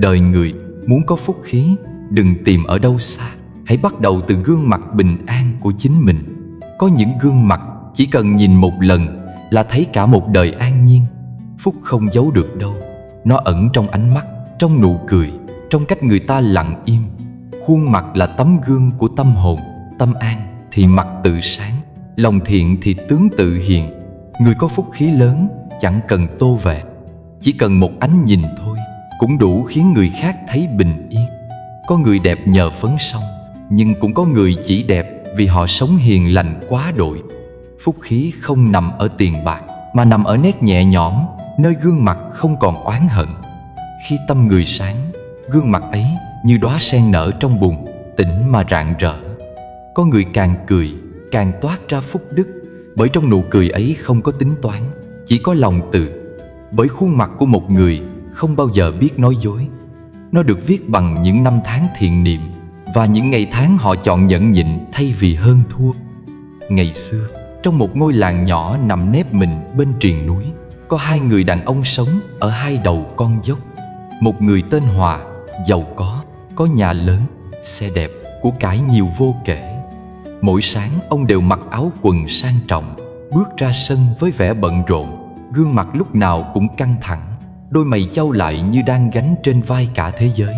Đời người muốn có phúc khí, đừng tìm ở đâu xa. Hãy bắt đầu từ gương mặt bình an của chính mình. Có những gương mặt chỉ cần nhìn một lần là thấy cả một đời an nhiên. Phúc không giấu được đâu. Nó ẩn trong ánh mắt, trong nụ cười, trong cách người ta lặng im. Khuôn mặt là tấm gương của tâm hồn. Tâm an thì mặt tự sáng, lòng thiện thì tướng tự hiện. Người có phúc khí lớn chẳng cần tô vẽ, chỉ cần một ánh nhìn thôi cũng đủ khiến người khác thấy bình yên. Có người đẹp nhờ phấn son, nhưng cũng có người chỉ đẹp vì họ sống hiền lành quá đội. Phúc khí không nằm ở tiền bạc, mà nằm ở nét nhẹ nhõm, nơi gương mặt không còn oán hận. Khi tâm người sáng, gương mặt ấy như đóa sen nở trong bùn, tỉnh mà rạng rỡ. Có người càng cười càng toát ra phúc đức, bởi trong nụ cười ấy không có tính toán, chỉ có lòng từ. Bởi khuôn mặt của một người không bao giờ biết nói dối. Nó được viết bằng những năm tháng thiện niệm và những ngày tháng họ chọn nhẫn nhịn thay vì hơn thua. Ngày xưa, trong một ngôi làng nhỏ nằm nép mình bên triền núi, có hai người đàn ông sống ở hai đầu con dốc. Một người tên Hòa, giàu có nhà lớn, xe đẹp, của cải nhiều vô kể. Mỗi sáng ông đều mặc áo quần sang trọng, bước ra sân với vẻ bận rộn, gương mặt lúc nào cũng căng thẳng, đôi mày chau lại như đang gánh trên vai cả thế giới.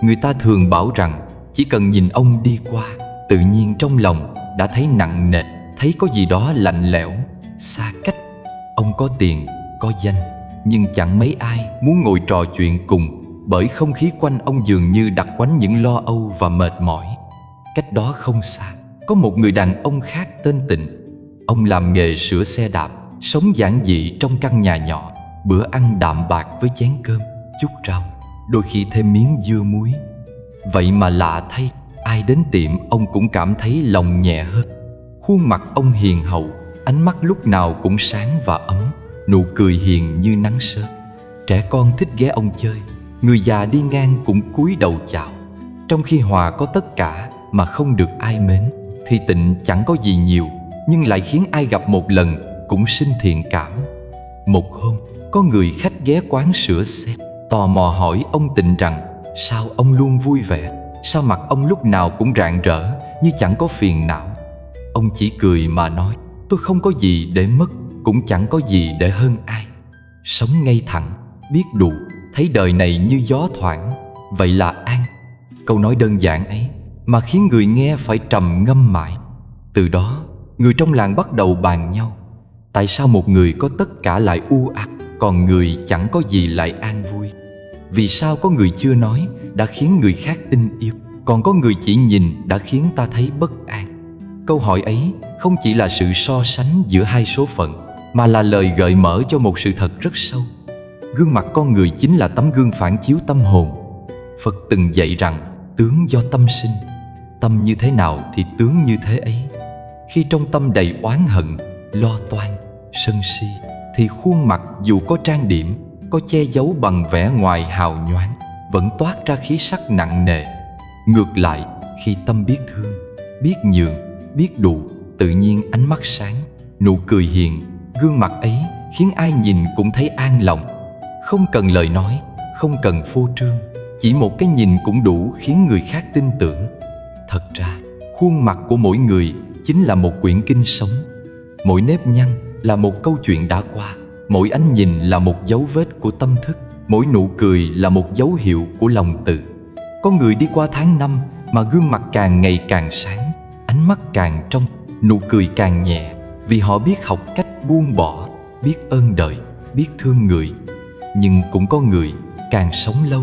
Người ta thường bảo rằng chỉ cần nhìn ông đi qua, tự nhiên trong lòng đã thấy nặng nề, thấy có gì đó lạnh lẽo, xa cách. Ông có tiền, có danh, nhưng chẳng mấy ai muốn ngồi trò chuyện cùng, bởi không khí quanh ông dường như đặc quánh những lo âu và mệt mỏi. Cách đó không xa, có một người đàn ông khác tên Tịnh. Ông làm nghề sửa xe đạp, sống giản dị trong căn nhà nhỏ, bữa ăn đạm bạc với chén cơm, chút rau, đôi khi thêm miếng dưa muối. Vậy mà lạ thay, ai đến tiệm ông cũng cảm thấy lòng nhẹ hơn. Khuôn mặt ông hiền hậu, ánh mắt lúc nào cũng sáng và ấm, nụ cười hiền như nắng sớm. Trẻ con thích ghé ông chơi, người già đi ngang cũng cúi đầu chào. Trong khi Hòa có tất cả mà không được ai mến, thì Tịnh chẳng có gì nhiều, nhưng lại khiến ai gặp một lần cũng sinh thiện cảm. Một hôm, có người khách ghé quán sửa xe, tò mò hỏi ông Tịnh rằng sao ông luôn vui vẻ, sao mặt ông lúc nào cũng rạng rỡ như chẳng có phiền não. Ông chỉ cười mà nói: tôi không có gì để mất, cũng chẳng có gì để hơn ai. Sống ngay thẳng, biết đủ, thấy đời này như gió thoảng, vậy là an. Câu nói đơn giản ấy mà khiến người nghe phải trầm ngâm mãi. Từ đó, người trong làng bắt đầu bàn nhau: tại sao một người có tất cả lại u ạt, còn người chẳng có gì lại an vui? Vì sao có người chưa nói đã khiến người khác tin yêu, còn có người chỉ nhìn đã khiến ta thấy bất an? Câu hỏi ấy không chỉ là sự so sánh giữa hai số phận, mà là lời gợi mở cho một sự thật rất sâu. Gương mặt con người chính là tấm gương phản chiếu tâm hồn. Phật từng dạy rằng tướng do tâm sinh, tâm như thế nào thì tướng như thế ấy. Khi trong tâm đầy oán hận, lo toan, sân si, thì khuôn mặt dù có trang điểm, có che giấu bằng vẻ ngoài hào nhoáng, vẫn toát ra khí sắc nặng nề. Ngược lại, khi tâm biết thương, biết nhường, biết đủ, tự nhiên ánh mắt sáng, nụ cười hiền, gương mặt ấy khiến ai nhìn cũng thấy an lòng. Không cần lời nói, không cần phô trương, chỉ một cái nhìn cũng đủ khiến người khác tin tưởng. Thật ra, khuôn mặt của mỗi người chính là một quyển kinh sống. Mỗi nếp nhăn là một câu chuyện đã qua, mỗi ánh nhìn là một dấu vết của tâm thức, mỗi nụ cười là một dấu hiệu của lòng từ. Có người đi qua tháng năm mà gương mặt càng ngày càng sáng, ánh mắt càng trong, nụ cười càng nhẹ, vì họ biết học cách buông bỏ, biết ơn đời, biết thương người. Nhưng cũng có người càng sống lâu,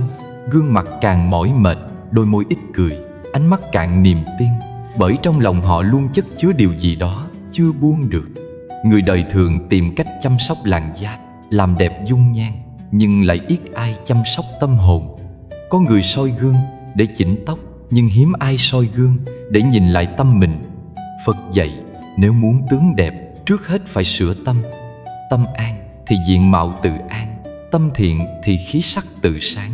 gương mặt càng mỏi mệt, đôi môi ít cười, ánh mắt cạn niềm tin, bởi trong lòng họ luôn chất chứa điều gì đó chưa buông được. Người đời thường tìm cách chăm sóc làn da, làm đẹp dung nhan, nhưng lại ít ai chăm sóc tâm hồn. Có người soi gương để chỉnh tóc, nhưng hiếm ai soi gương để nhìn lại tâm mình. Phật dạy, nếu muốn tướng đẹp, trước hết phải sửa tâm. Tâm an thì diện mạo tự an, tâm thiện thì khí sắc tự sáng.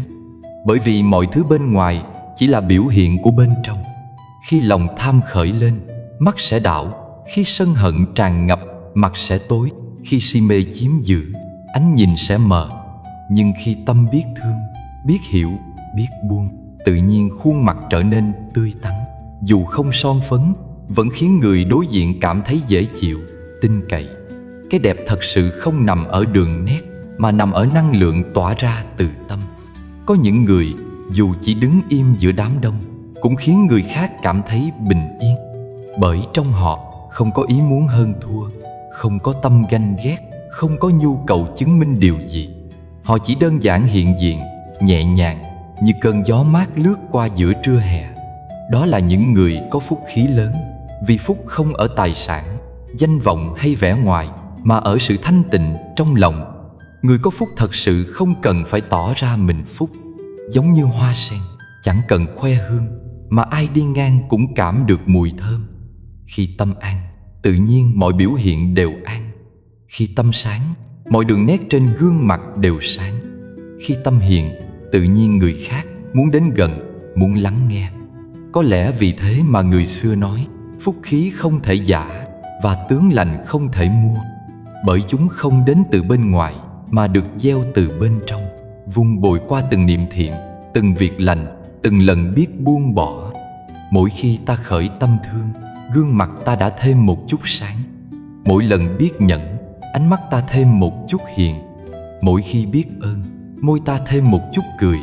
Bởi vì mọi thứ bên ngoài chỉ là biểu hiện của bên trong. Khi lòng tham khởi lên, mắt sẽ đảo. Khi sân hận tràn ngập, mặt sẽ tối. Khi si mê chiếm giữ, ánh nhìn sẽ mờ. Nhưng khi tâm biết thương, biết hiểu, biết buông, tự nhiên khuôn mặt trở nên tươi tắn. Dù không son phấn, vẫn khiến người đối diện cảm thấy dễ chịu, tin cậy. Cái đẹp thật sự không nằm ở đường nét, mà nằm ở năng lượng tỏa ra từ tâm. Có những người dù chỉ đứng im giữa đám đông cũng khiến người khác cảm thấy bình yên, bởi trong họ không có ý muốn hơn thua, không có tâm ganh ghét, không có nhu cầu chứng minh điều gì. Họ chỉ đơn giản hiện diện, nhẹ nhàng như cơn gió mát lướt qua giữa trưa hè. Đó là những người có phúc khí lớn, vì phúc không ở tài sản, danh vọng hay vẻ ngoài, mà ở sự thanh tịnh trong lòng. Người có phúc thật sự không cần phải tỏ ra mình phúc. Giống như hoa sen, chẳng cần khoe hương, mà ai đi ngang cũng cảm được mùi thơm. Khi tâm an, tự nhiên mọi biểu hiện đều an. Khi tâm sáng, mọi đường nét trên gương mặt đều sáng. Khi tâm hiền, tự nhiên người khác muốn đến gần, muốn lắng nghe. Có lẽ vì thế mà người xưa nói phúc khí không thể giả và tướng lành không thể mua, bởi chúng không đến từ bên ngoài mà được gieo từ bên trong, vun bồi qua từng niệm thiện, từng việc lành, từng lần biết buông bỏ. Mỗi khi ta khởi tâm thương, gương mặt ta đã thêm một chút sáng. Mỗi lần biết nhẫn, ánh mắt ta thêm một chút hiền. Mỗi khi biết ơn, môi ta thêm một chút cười.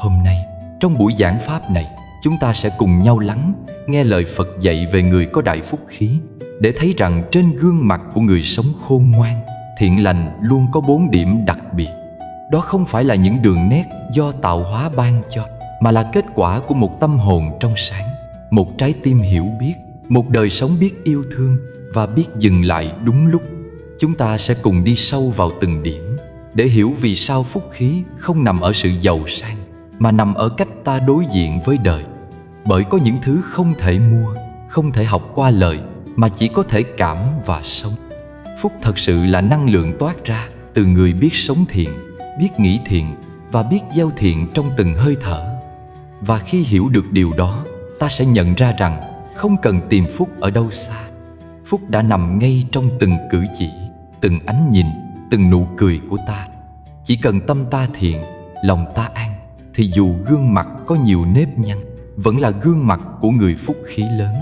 Hôm nay, trong buổi giảng pháp này, chúng ta sẽ cùng nhau lắng nghe lời Phật dạy về người có đại phúc khí, để thấy rằng trên gương mặt của người sống khôn ngoan, thiện lành luôn có 4 điểm đặc biệt. Đó không phải là những đường nét do tạo hóa ban cho, mà là kết quả của một tâm hồn trong sáng, một trái tim hiểu biết, một đời sống biết yêu thương và biết dừng lại đúng lúc. Chúng ta sẽ cùng đi sâu vào từng điểm để hiểu vì sao phúc khí không nằm ở sự giàu sang, mà nằm ở cách ta đối diện với đời. Bởi có những thứ không thể mua, không thể học qua lời, mà chỉ có thể cảm và sống. Phúc thật sự là năng lượng toát ra từ người biết sống thiện, biết nghĩ thiện và biết gieo thiện trong từng hơi thở. Và khi hiểu được điều đó, ta sẽ nhận ra rằng không cần tìm phúc ở đâu xa. Phúc đã nằm ngay trong từng cử chỉ, từng ánh nhìn, từng nụ cười của ta. Chỉ cần tâm ta thiện, lòng ta an, thì dù gương mặt có nhiều nếp nhăn, vẫn là gương mặt của người phúc khí lớn.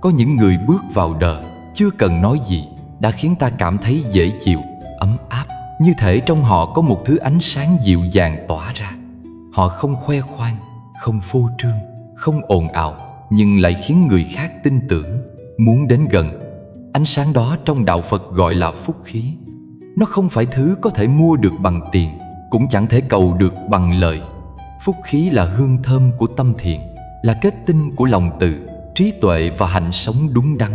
Có những người bước vào đời, chưa cần nói gì, đã khiến ta cảm thấy dễ chịu, ấm áp, như thể trong họ có một thứ ánh sáng dịu dàng tỏa ra. Họ không khoe khoang, không phô trương, không ồn ào, nhưng lại khiến người khác tin tưởng, muốn đến gần. Ánh sáng đó trong đạo Phật gọi là phúc khí. Nó không phải thứ có thể mua được bằng tiền, cũng chẳng thể cầu được bằng lời. Phúc khí là hương thơm của tâm thiện, là kết tinh của lòng từ, trí tuệ và hạnh sống đúng đắn.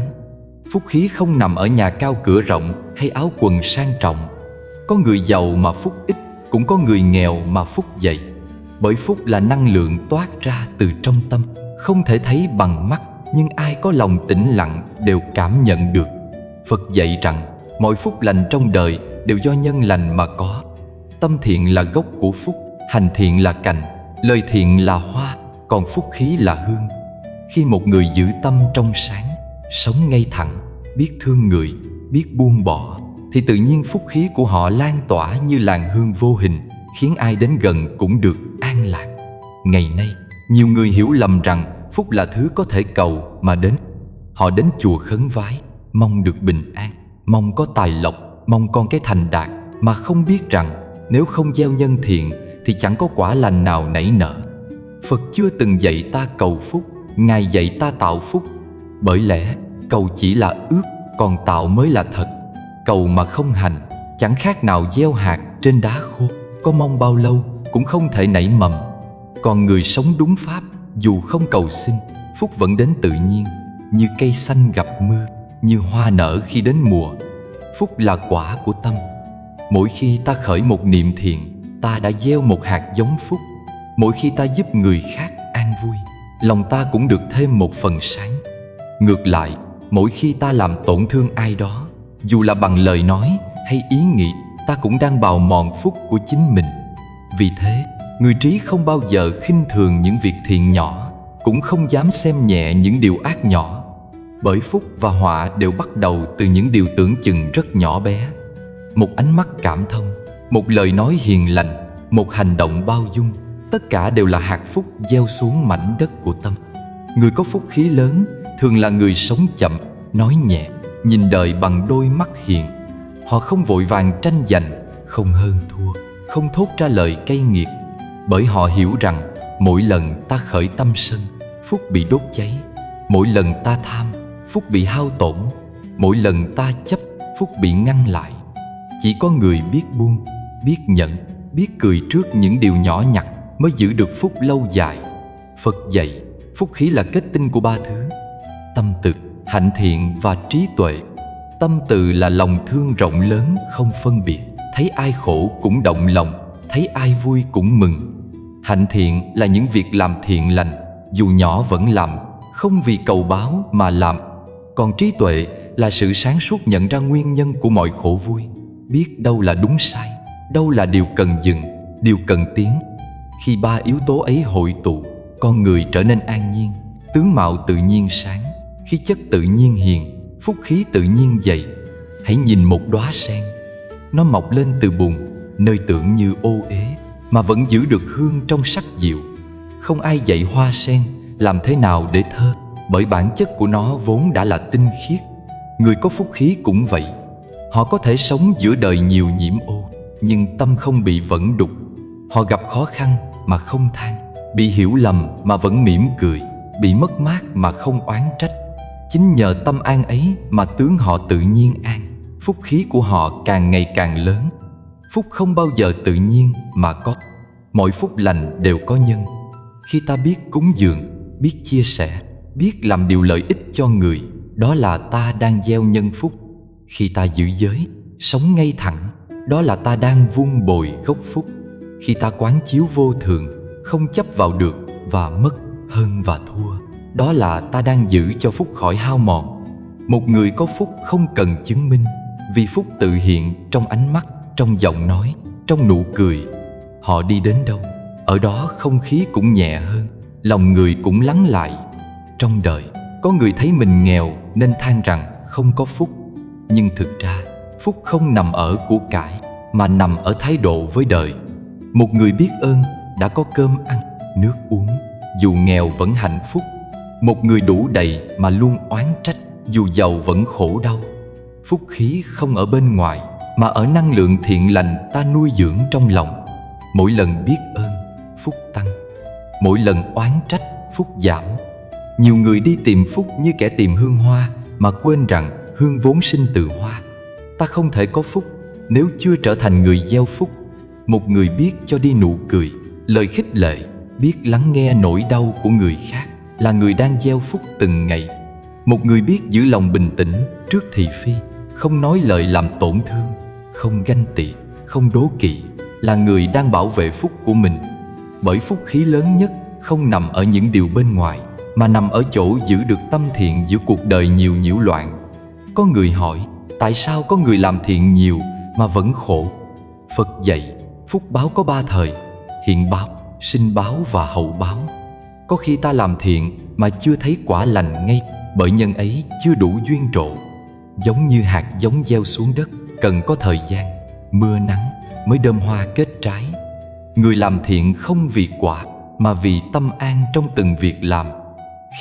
Phúc khí không nằm ở nhà cao cửa rộng hay áo quần sang trọng. Có người giàu mà phúc ít, cũng có người nghèo mà phúc dày. Bởi phúc là năng lượng toát ra từ trong tâm, không thể thấy bằng mắt, nhưng ai có lòng tĩnh lặng đều cảm nhận được. Phật dạy rằng mọi phúc lành trong đời đều do nhân lành mà có. Tâm thiện là gốc của phúc, hành thiện là cành, lời thiện là hoa, còn phúc khí là hương. Khi một người giữ tâm trong sáng, sống ngay thẳng, biết thương người, biết buông bỏ, thì tự nhiên phúc khí của họ lan tỏa như làn hương vô hình, khiến ai đến gần cũng được an lạc. Ngày nay, nhiều người hiểu lầm rằng phúc là thứ có thể cầu mà đến. Họ đến chùa khấn vái, mong được bình an, mong có tài lộc, mong con cái thành đạt, mà không biết rằng nếu không gieo nhân thiện thì chẳng có quả lành nào nảy nở. Phật chưa từng dạy ta cầu phúc, Ngài dạy ta tạo phúc. Bởi lẽ cầu chỉ là ước, còn tạo mới là thật. Cầu mà không hành, chẳng khác nào gieo hạt trên đá khô, có mong bao lâu cũng không thể nảy mầm. Còn người sống đúng pháp, dù không cầu xin, phúc vẫn đến tự nhiên, như cây xanh gặp mưa, như hoa nở khi đến mùa. Phúc là quả của tâm. Mỗi khi ta khởi một niệm thiện, ta đã gieo một hạt giống phúc. Mỗi khi ta giúp người khác an vui, lòng ta cũng được thêm một phần sáng. Ngược lại, mỗi khi ta làm tổn thương ai đó, dù là bằng lời nói hay ý nghĩ, ta cũng đang bào mòn phúc của chính mình. Vì thế, người trí không bao giờ khinh thường những việc thiện nhỏ, cũng không dám xem nhẹ những điều ác nhỏ. Bởi phúc và họa đều bắt đầu từ những điều tưởng chừng rất nhỏ bé. Một ánh mắt cảm thông, một lời nói hiền lành, một hành động bao dung, Tất cả đều là hạt phúc gieo xuống mảnh đất của tâm. Người có phúc khí lớn thường là người sống chậm, nói nhẹ, nhìn đời bằng đôi mắt hiền. Họ không vội vàng tranh giành, không hơn thua, không thốt ra lời cay nghiệt. Bởi họ hiểu rằng mỗi lần ta khởi tâm sân, phúc bị đốt cháy. Mỗi lần ta tham, phúc bị hao tổn. Mỗi lần ta chấp, phúc bị ngăn lại. Chỉ có người biết buông, biết nhận, biết cười trước những điều nhỏ nhặt mới giữ được phúc lâu dài. Phật dạy, phúc khí là kết tinh của ba thứ: tâm từ, hạnh thiện và trí tuệ. Tâm từ là lòng thương rộng lớn không phân biệt, thấy ai khổ cũng động lòng, thấy ai vui cũng mừng. Hạnh thiện là những việc làm thiện lành, dù nhỏ vẫn làm, không vì cầu báo mà làm. Còn trí tuệ là sự sáng suốt nhận ra nguyên nhân của mọi khổ vui, biết đâu là đúng sai, đâu là điều cần dừng, điều cần tiến. Khi ba yếu tố ấy hội tụ, con người trở nên an nhiên, tướng mạo tự nhiên sáng, khí chất tự nhiên hiền, phúc khí tự nhiên dày. Hãy nhìn một đóa sen, nó mọc lên từ bùn, nơi tưởng như ô uế mà vẫn giữ được hương trong sắc dịu. Không ai dạy hoa sen làm thế nào để thơ, bởi bản chất của nó vốn đã là tinh khiết. Người có phúc khí cũng vậy. Họ có thể sống giữa đời nhiều nhiễm ô, nhưng tâm không bị vẩn đục. Họ gặp khó khăn mà không than, bị hiểu lầm mà vẫn mỉm cười, bị mất mát mà không oán trách. Chính nhờ tâm an ấy mà tướng họ tự nhiên an, phúc khí của họ càng ngày càng lớn. Phúc không bao giờ tự nhiên mà có. Mọi phúc lành đều có nhân. Khi ta biết cúng dường, biết chia sẻ, biết làm điều lợi ích cho người, đó là ta đang gieo nhân phúc. Khi ta giữ giới, sống ngay thẳng, đó là ta đang vun bồi gốc phúc. Khi ta quán chiếu vô thường, không chấp vào được và mất, hơn và thua, đó là ta đang giữ cho phúc khỏi hao mòn. Một người có phúc không cần chứng minh, vì phúc tự hiện trong ánh mắt, trong giọng nói, trong nụ cười. Họ đi đến đâu, ở đó không khí cũng nhẹ hơn, lòng người cũng lắng lại. Trong đời, có người thấy mình nghèo nên than rằng không có phúc. Nhưng thực ra, phúc không nằm ở của cải, mà nằm ở thái độ với đời. Một người biết ơn đã có cơm ăn, nước uống, dù nghèo vẫn hạnh phúc. Một người đủ đầy mà luôn oán trách, dù giàu vẫn khổ đau. Phúc khí không ở bên ngoài, mà ở năng lượng thiện lành ta nuôi dưỡng trong lòng. Mỗi lần biết ơn, phúc tăng. Mỗi lần oán trách, phúc giảm. Nhiều người đi tìm phúc như kẻ tìm hương hoa, mà quên rằng hương vốn sinh từ hoa. Ta không thể có phúc nếu chưa trở thành người gieo phúc. Một người biết cho đi nụ cười, lời khích lệ, biết lắng nghe nỗi đau của người khác, là người đang gieo phúc từng ngày. Một người biết giữ lòng bình tĩnh trước thị phi, không nói lời làm tổn thương, không ganh tị, không đố kỵ, là người đang bảo vệ phúc của mình. Bởi phúc khí lớn nhất không nằm ở những điều bên ngoài, mà nằm ở chỗ giữ được tâm thiện giữa cuộc đời nhiều nhiễu loạn. Có người hỏi, tại sao có người làm thiện nhiều mà vẫn khổ? Phật dạy, phúc báo có ba thời: hiện báo, sinh báo và hậu báo. Có khi ta làm thiện mà chưa thấy quả lành ngay, bởi nhân ấy chưa đủ duyên trổ. Giống như hạt giống gieo xuống đất, cần có thời gian, mưa nắng mới đơm hoa kết trái. Người làm thiện không vì quả, mà vì tâm an trong từng việc làm.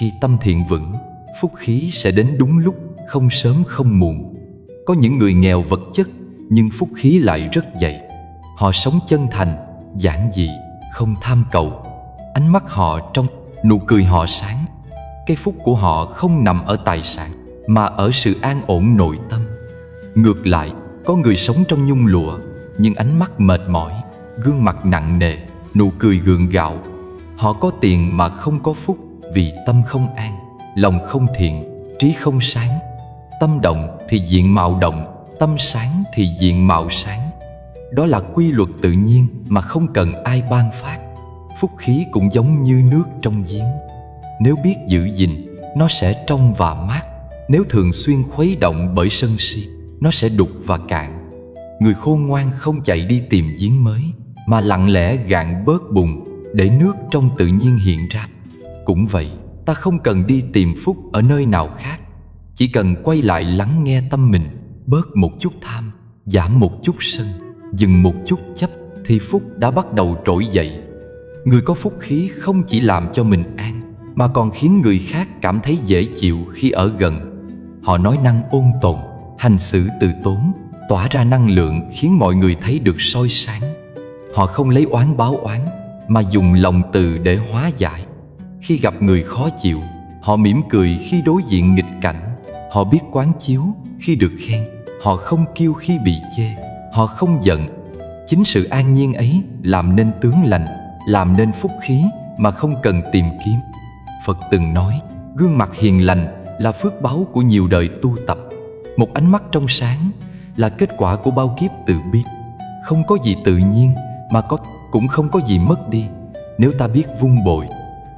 Khi tâm thiện vững, phúc khí sẽ đến đúng lúc, không sớm không muộn. Có những người nghèo vật chất, nhưng phúc khí lại rất dày. Họ sống chân thành, giản dị, không tham cầu. Ánh mắt họ trong, nụ cười họ sáng. Cái phúc của họ không nằm ở tài sản, mà ở sự an ổn nội tâm. Ngược lại, có người sống trong nhung lụa, nhưng ánh mắt mệt mỏi, gương mặt nặng nề, nụ cười gượng gạo. Họ có tiền mà không có phúc, vì tâm không an, lòng không thiện, trí không sáng. Tâm động thì diện mạo động, tâm sáng thì diện mạo sáng. Đó là quy luật tự nhiên mà không cần ai ban phát. Phúc khí cũng giống như nước trong giếng. Nếu biết giữ gìn, nó sẽ trong và mát. Nếu thường xuyên khuấy động bởi sân si, nó sẽ đục và cạn. Người khôn ngoan không chạy đi tìm giếng mới, mà lặng lẽ gạn bớt bùn, để nước trong tự nhiên hiện ra. Cũng vậy, ta không cần đi tìm phúc ở nơi nào khác, chỉ cần quay lại lắng nghe tâm mình, bớt một chút tham, giảm một chút sân, dừng một chút chấp, thì phúc đã bắt đầu trỗi dậy. Người có phúc khí không chỉ làm cho mình an, mà còn khiến người khác cảm thấy dễ chịu khi ở gần. Họ nói năng ôn tồn, hành xử từ tốn, tỏa ra năng lượng khiến mọi người thấy được soi sáng. Họ không lấy oán báo oán, mà dùng lòng từ để hóa giải. Khi gặp người khó chịu, họ mỉm cười khi đối diện nghịch cảnh. Họ biết quán chiếu khi được khen. Họ không kiêu khi bị chê. Họ không giận. Chính sự an nhiên ấy làm nên tướng lành, làm nên phúc khí mà không cần tìm kiếm. Phật từng nói, gương mặt hiền lành là phước báu của nhiều đời tu tập. Một ánh mắt trong sáng là kết quả của bao kiếp tự biết. Không có gì tự nhiên, mà cũng không có gì mất đi nếu ta biết vun bồi.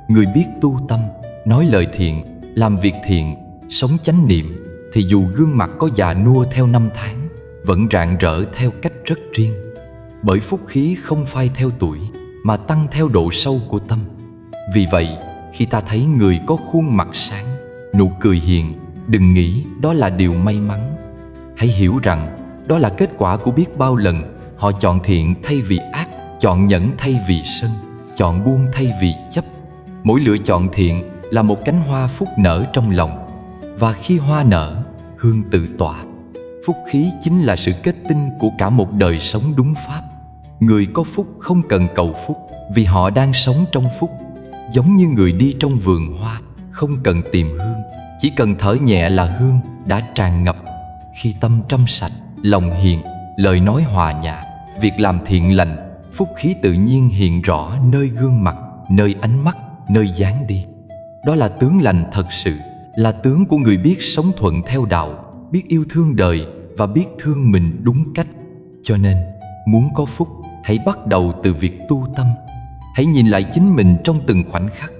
Người biết tu tâm, nói lời thiện, làm việc thiện, sống chánh niệm, thì dù gương mặt có già nua theo năm tháng, vẫn rạng rỡ theo cách rất riêng. Bởi phúc khí không phai theo tuổi, mà tăng theo độ sâu của tâm. Vì vậy, khi ta thấy người có khuôn mặt sáng, nụ cười hiền, đừng nghĩ đó là điều may mắn. Hãy hiểu rằng đó là kết quả của biết bao lần họ chọn thiện thay vì ác, chọn nhẫn thay vì sân, chọn buông thay vì chấp. Mỗi lựa chọn thiện là một cánh hoa phúc nở trong lòng, và khi hoa nở, hương tự tỏa. Phúc khí chính là sự kết tinh của cả một đời sống đúng pháp. Người có phúc không cần cầu phúc, vì họ đang sống trong phúc. Giống như người đi trong vườn hoa, không cần tìm hương, chỉ cần thở nhẹ là hương đã tràn ngập. Khi tâm trong sạch, lòng hiền, lời nói hòa nhã, việc làm thiện lành, phúc khí tự nhiên hiện rõ nơi gương mặt, nơi ánh mắt, nơi dáng đi. Đó là tướng lành thật sự, là tướng của người biết sống thuận theo đạo, biết yêu thương đời và biết thương mình đúng cách. Cho nên, muốn có phúc, hãy bắt đầu từ việc tu tâm. Hãy nhìn lại chính mình trong từng khoảnh khắc.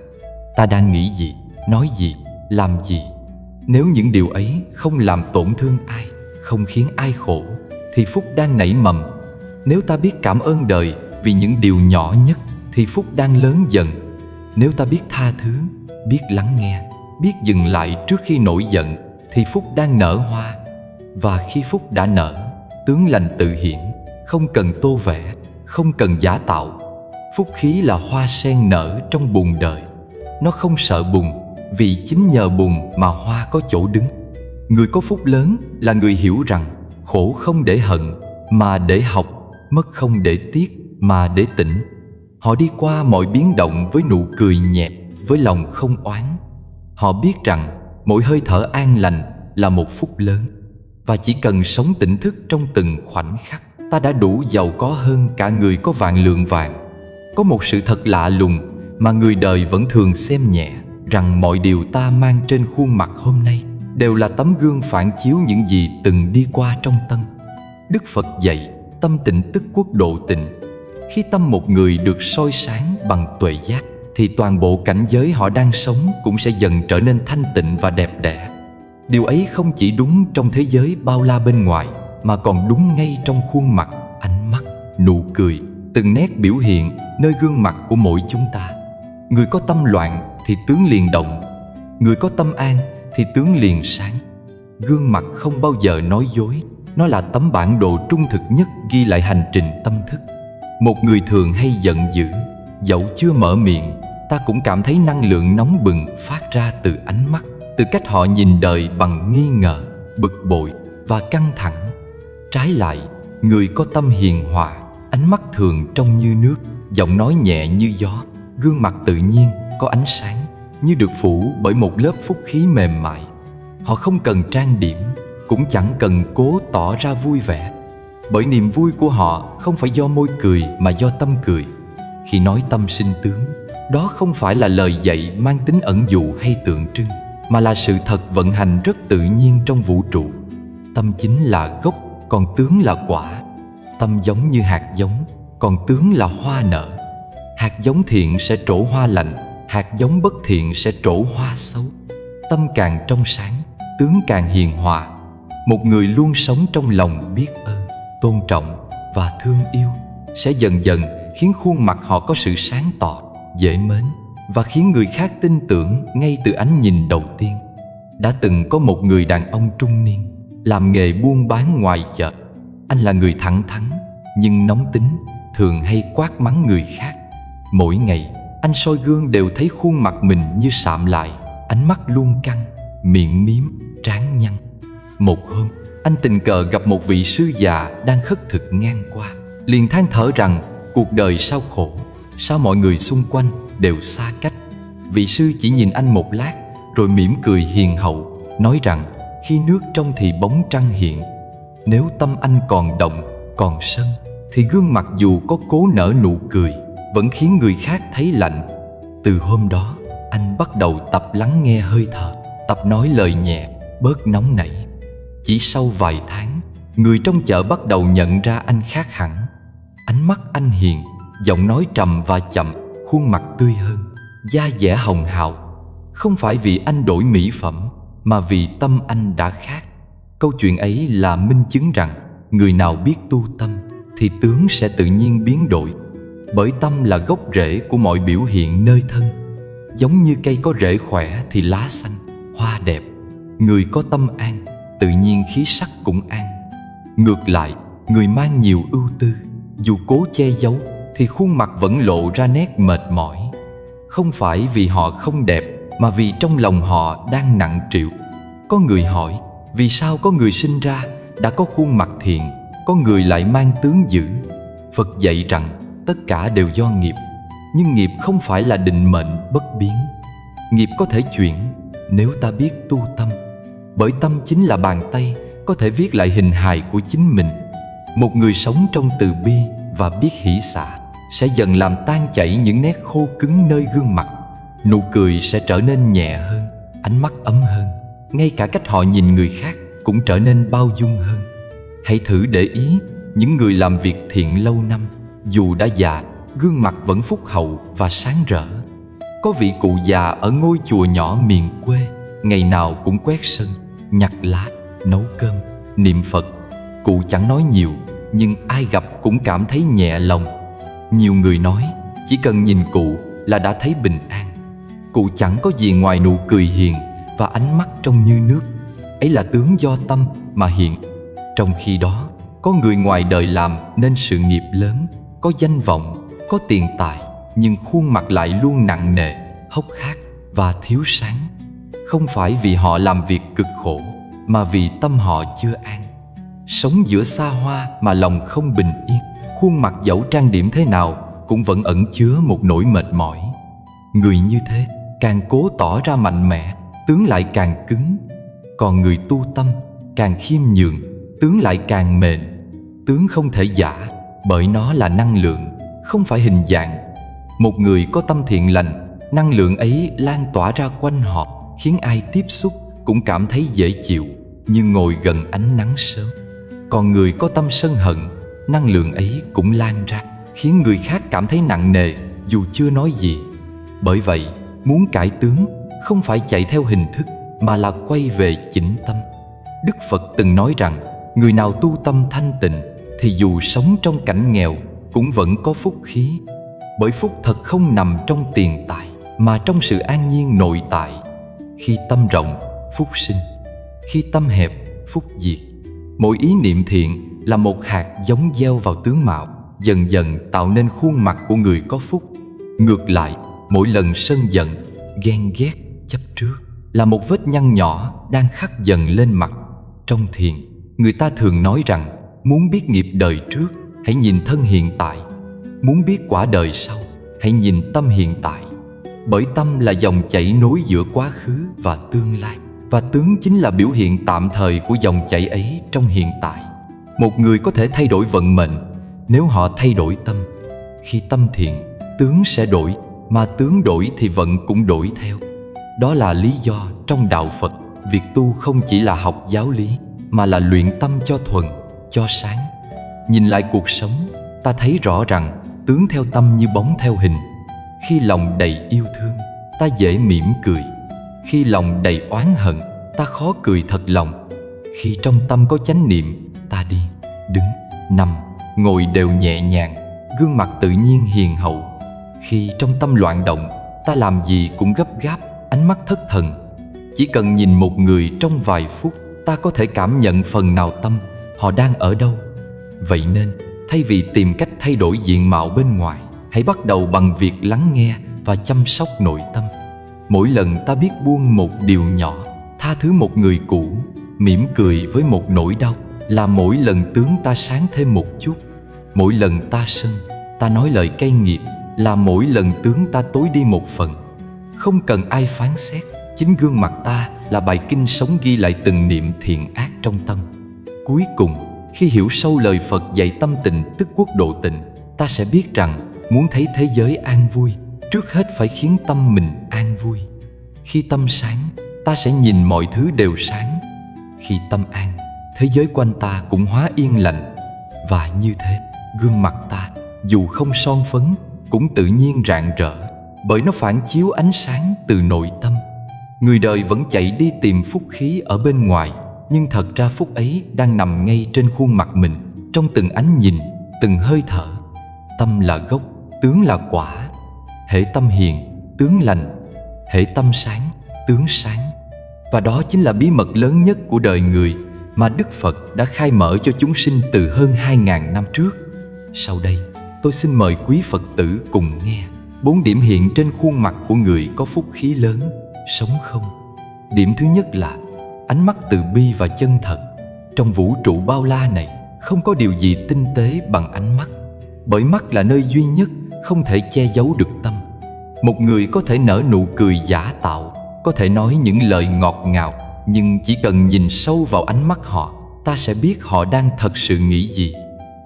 Ta đang nghĩ gì, nói gì, làm gì? Nếu những điều ấy không làm tổn thương ai, không khiến ai khổ, thì phúc đang nảy mầm. Nếu ta biết cảm ơn đời vì những điều nhỏ nhất, thì phúc đang lớn dần. Nếu ta biết tha thứ, biết lắng nghe, biết dừng lại trước khi nổi giận, thì phúc đang nở hoa. Và khi phúc đã nở, tướng lành tự hiện, không cần tô vẽ, không cần giả tạo. Phúc khí là hoa sen nở trong bùn đời. Nó không sợ bùn, vì chính nhờ bùn mà hoa có chỗ đứng. Người có phúc lớn là người hiểu rằng khổ không để hận, mà để học, mất không để tiếc, mà để tỉnh. Họ đi qua mọi biến động với nụ cười nhẹ, với lòng không oán. Họ biết rằng mỗi hơi thở an lành là một phúc lớn, và chỉ cần sống tỉnh thức trong từng khoảnh khắc, ta đã đủ giàu có hơn cả người có vạn lượng vàng. Có một sự thật lạ lùng mà người đời vẫn thường xem nhẹ, rằng mọi điều ta mang trên khuôn mặt hôm nay đều là tấm gương phản chiếu những gì từng đi qua trong tâm. Đức Phật dạy, tâm tịnh tức quốc độ tịnh. Khi tâm một người được soi sáng bằng tuệ giác, thì toàn bộ cảnh giới họ đang sống cũng sẽ dần trở nên thanh tịnh và đẹp đẽ. Điều ấy không chỉ đúng trong thế giới bao la bên ngoài, mà còn đúng ngay trong khuôn mặt, ánh mắt, nụ cười, từng nét biểu hiện nơi gương mặt của mỗi chúng ta. Người có tâm loạn thì tướng liền động, người có tâm an thì tướng liền sáng. Gương mặt không bao giờ nói dối, nó là tấm bản đồ trung thực nhất ghi lại hành trình tâm thức. Một người thường hay giận dữ, dẫu chưa mở miệng, ta cũng cảm thấy năng lượng nóng bừng phát ra từ ánh mắt, từ cách họ nhìn đời bằng nghi ngờ, bực bội và căng thẳng. Trái lại, người có tâm hiền hòa, ánh mắt thường trong như nước, giọng nói nhẹ như gió, gương mặt tự nhiên, có ánh sáng, như được phủ bởi một lớp phúc khí mềm mại. Họ không cần trang điểm, cũng chẳng cần cố tỏ ra vui vẻ, bởi niềm vui của họ không phải do môi cười mà do tâm cười. Khi nói tâm sinh tướng, đó không phải là lời dạy mang tính ẩn dụ hay tượng trưng, mà là sự thật vận hành rất tự nhiên trong vũ trụ. Tâm chính là gốc, còn tướng là quả. Tâm giống như hạt giống, còn tướng là hoa nở. Hạt giống thiện sẽ trổ hoa lành, hạt giống bất thiện sẽ trổ hoa xấu. Tâm càng trong sáng, tướng càng hiền hòa. Một người luôn sống trong lòng biết ơn, tôn trọng và thương yêu sẽ dần dần khiến khuôn mặt họ có sự sáng tỏ, dễ mến, và khiến người khác tin tưởng ngay từ ánh nhìn đầu tiên. Đã từng có một người đàn ông trung niên làm nghề buôn bán ngoài chợ. Anh là người thẳng thắn nhưng nóng tính, thường hay quát mắng người khác. Mỗi ngày, anh soi gương đều thấy khuôn mặt mình như sạm lại, ánh mắt luôn căng, miệng miếm, trán nhăn. Một hôm, anh tình cờ gặp một vị sư già đang khất thực ngang qua, liền than thở rằng cuộc đời sao khổ, sao mọi người xung quanh đều xa cách. Vị sư chỉ nhìn anh một lát, rồi mỉm cười hiền hậu, nói rằng khi nước trong thì bóng trăng hiện. Nếu tâm anh còn động, còn sân, thì gương mặt dù có cố nở nụ cười, vẫn khiến người khác thấy lạnh. Từ hôm đó, anh bắt đầu tập lắng nghe hơi thở, tập nói lời nhẹ, bớt nóng nảy. Chỉ sau vài tháng, người trong chợ bắt đầu nhận ra anh khác hẳn. Ánh mắt anh hiền, giọng nói trầm và chậm, khuôn mặt tươi hơn, da dẻ hồng hào. Không phải vì anh đổi mỹ phẩm, mà vì tâm anh đã khác. Câu chuyện ấy là minh chứng rằng người nào biết tu tâm thì tướng sẽ tự nhiên biến đổi. Bởi tâm là gốc rễ của mọi biểu hiện nơi thân. Giống như cây có rễ khỏe thì lá xanh, hoa đẹp. Người có tâm an, tự nhiên khí sắc cũng an. Ngược lại, người mang nhiều ưu tư, dù cố che giấu thì khuôn mặt vẫn lộ ra nét mệt mỏi. Không phải vì họ không đẹp, mà vì trong lòng họ đang nặng trĩu. Có người hỏi, vì sao có người sinh ra đã có khuôn mặt thiện, có người lại mang tướng dữ? Phật dạy rằng tất cả đều do nghiệp, nhưng nghiệp không phải là định mệnh bất biến. Nghiệp có thể chuyển nếu ta biết tu tâm, bởi tâm chính là bàn tay có thể viết lại hình hài của chính mình. Một người sống trong từ bi và biết hỷ xả sẽ dần làm tan chảy những nét khô cứng nơi gương mặt. Nụ cười sẽ trở nên nhẹ hơn, ánh mắt ấm hơn, ngay cả cách họ nhìn người khác cũng trở nên bao dung hơn. Hãy thử để ý những người làm việc thiện lâu năm, dù đã già, gương mặt vẫn phúc hậu và sáng rỡ. Có vị cụ già ở ngôi chùa nhỏ miền quê, ngày nào cũng quét sân, nhặt lá, nấu cơm, niệm Phật. Cụ chẳng nói nhiều, nhưng ai gặp cũng cảm thấy nhẹ lòng. Nhiều người nói chỉ cần nhìn cụ là đã thấy bình an. Cụ chẳng có gì ngoài nụ cười hiền và ánh mắt trong như nước. Ấy là tướng do tâm mà hiện. Trong khi đó, có người ngoài đời làm nên sự nghiệp lớn, có danh vọng, có tiền tài, nhưng khuôn mặt lại luôn nặng nề, hốc hác và thiếu sáng. Không phải vì họ làm việc cực khổ, mà vì tâm họ chưa an. Sống giữa xa hoa mà lòng không bình yên, khuôn mặt dẫu trang điểm thế nào cũng vẫn ẩn chứa một nỗi mệt mỏi. Người như thế càng cố tỏ ra mạnh mẽ, tướng lại càng cứng. Còn người tu tâm càng khiêm nhường, tướng lại càng mềm. Tướng không thể giả, bởi nó là năng lượng, không phải hình dạng. Một người có tâm thiện lành, năng lượng ấy lan tỏa ra quanh họ, khiến ai tiếp xúc cũng cảm thấy dễ chịu, như ngồi gần ánh nắng sớm. Còn người có tâm sân hận, năng lượng ấy cũng lan ra, khiến người khác cảm thấy nặng nề, dù chưa nói gì. Bởi vậy, muốn cải tướng không phải chạy theo hình thức, mà là quay về chỉnh tâm. Đức Phật từng nói rằng, người nào tu tâm thanh tịnh thì dù sống trong cảnh nghèo cũng vẫn có phúc khí. Bởi phúc thật không nằm trong tiền tài, mà trong sự an nhiên nội tại. Khi tâm rộng, phúc sinh. Khi tâm hẹp, phúc diệt. Mỗi ý niệm thiện là một hạt giống gieo vào tướng mạo, dần dần tạo nên khuôn mặt của người có phúc. Ngược lại, mỗi lần sân giận, ghen ghét, chấp trước là một vết nhăn nhỏ đang khắc dần lên mặt. Trong thiền, người ta thường nói rằng, muốn biết nghiệp đời trước, hãy nhìn thân hiện tại. Muốn biết quả đời sau, hãy nhìn tâm hiện tại. Bởi tâm là dòng chảy nối giữa quá khứ và tương lai, và tướng chính là biểu hiện tạm thời của dòng chảy ấy trong hiện tại. Một người có thể thay đổi vận mệnh nếu họ thay đổi tâm. Khi tâm thiện, tướng sẽ đổi, mà tướng đổi thì vận cũng đổi theo. Đó là lý do trong đạo Phật, việc tu không chỉ là học giáo lý, mà là luyện tâm cho thuần, cho sáng. Nhìn lại cuộc sống, ta thấy rõ rằng tướng theo tâm như bóng theo hình. Khi lòng đầy yêu thương, ta dễ mỉm cười. Khi lòng đầy oán hận, ta khó cười thật lòng. Khi trong tâm có chánh niệm, ta đi, đứng, nằm, ngồi đều nhẹ nhàng, gương mặt tự nhiên hiền hậu. Khi trong tâm loạn động, ta làm gì cũng gấp gáp, ánh mắt thất thần. Chỉ cần nhìn một người trong vài phút, ta có thể cảm nhận phần nào tâm họ đang ở đâu. Vậy nên, thay vì tìm cách thay đổi diện mạo bên ngoài, hãy bắt đầu bằng việc lắng nghe và chăm sóc nội tâm. Mỗi lần ta biết buông một điều nhỏ, tha thứ một người cũ, mỉm cười với một nỗi đau, là mỗi lần tướng ta sáng thêm một chút. Mỗi lần ta sân, ta nói lời cay nghiệt, là mỗi lần tướng ta tối đi một phần. Không cần ai phán xét, chính gương mặt ta là bài kinh sống ghi lại từng niệm thiện ác trong tâm. Cuối cùng, khi hiểu sâu lời Phật dạy tâm tình tức quốc độ tịnh, ta sẽ biết rằng muốn thấy thế giới an vui, trước hết phải khiến tâm mình an vui. Khi tâm sáng, ta sẽ nhìn mọi thứ đều sáng. Khi tâm an, thế giới quanh ta cũng hóa yên lành. Và như thế, gương mặt ta dù không son phấn cũng tự nhiên rạng rỡ, bởi nó phản chiếu ánh sáng từ nội tâm. Người đời vẫn chạy đi tìm phúc khí ở bên ngoài, nhưng thật ra phúc ấy đang nằm ngay trên khuôn mặt mình, trong từng ánh nhìn, từng hơi thở. Tâm là gốc, tướng là quả. Hễ tâm hiền, tướng lành. Hễ tâm sáng, tướng sáng. Và đó chính là bí mật lớn nhất của đời người mà Đức Phật đã khai mở cho chúng sinh từ hơn 2000 năm trước. Sau đây, tôi xin mời quý Phật tử cùng nghe 4 điểm hiện trên khuôn mặt của người có phúc khí lớn, sống không. Điểm thứ nhất là ánh mắt từ bi và chân thật. Trong vũ trụ bao la này, không có điều gì tinh tế bằng ánh mắt, bởi mắt là nơi duy nhất không thể che giấu được tâm. Một người có thể nở nụ cười giả tạo, có thể nói những lời ngọt ngào, nhưng chỉ cần nhìn sâu vào ánh mắt họ, ta sẽ biết họ đang thật sự nghĩ gì.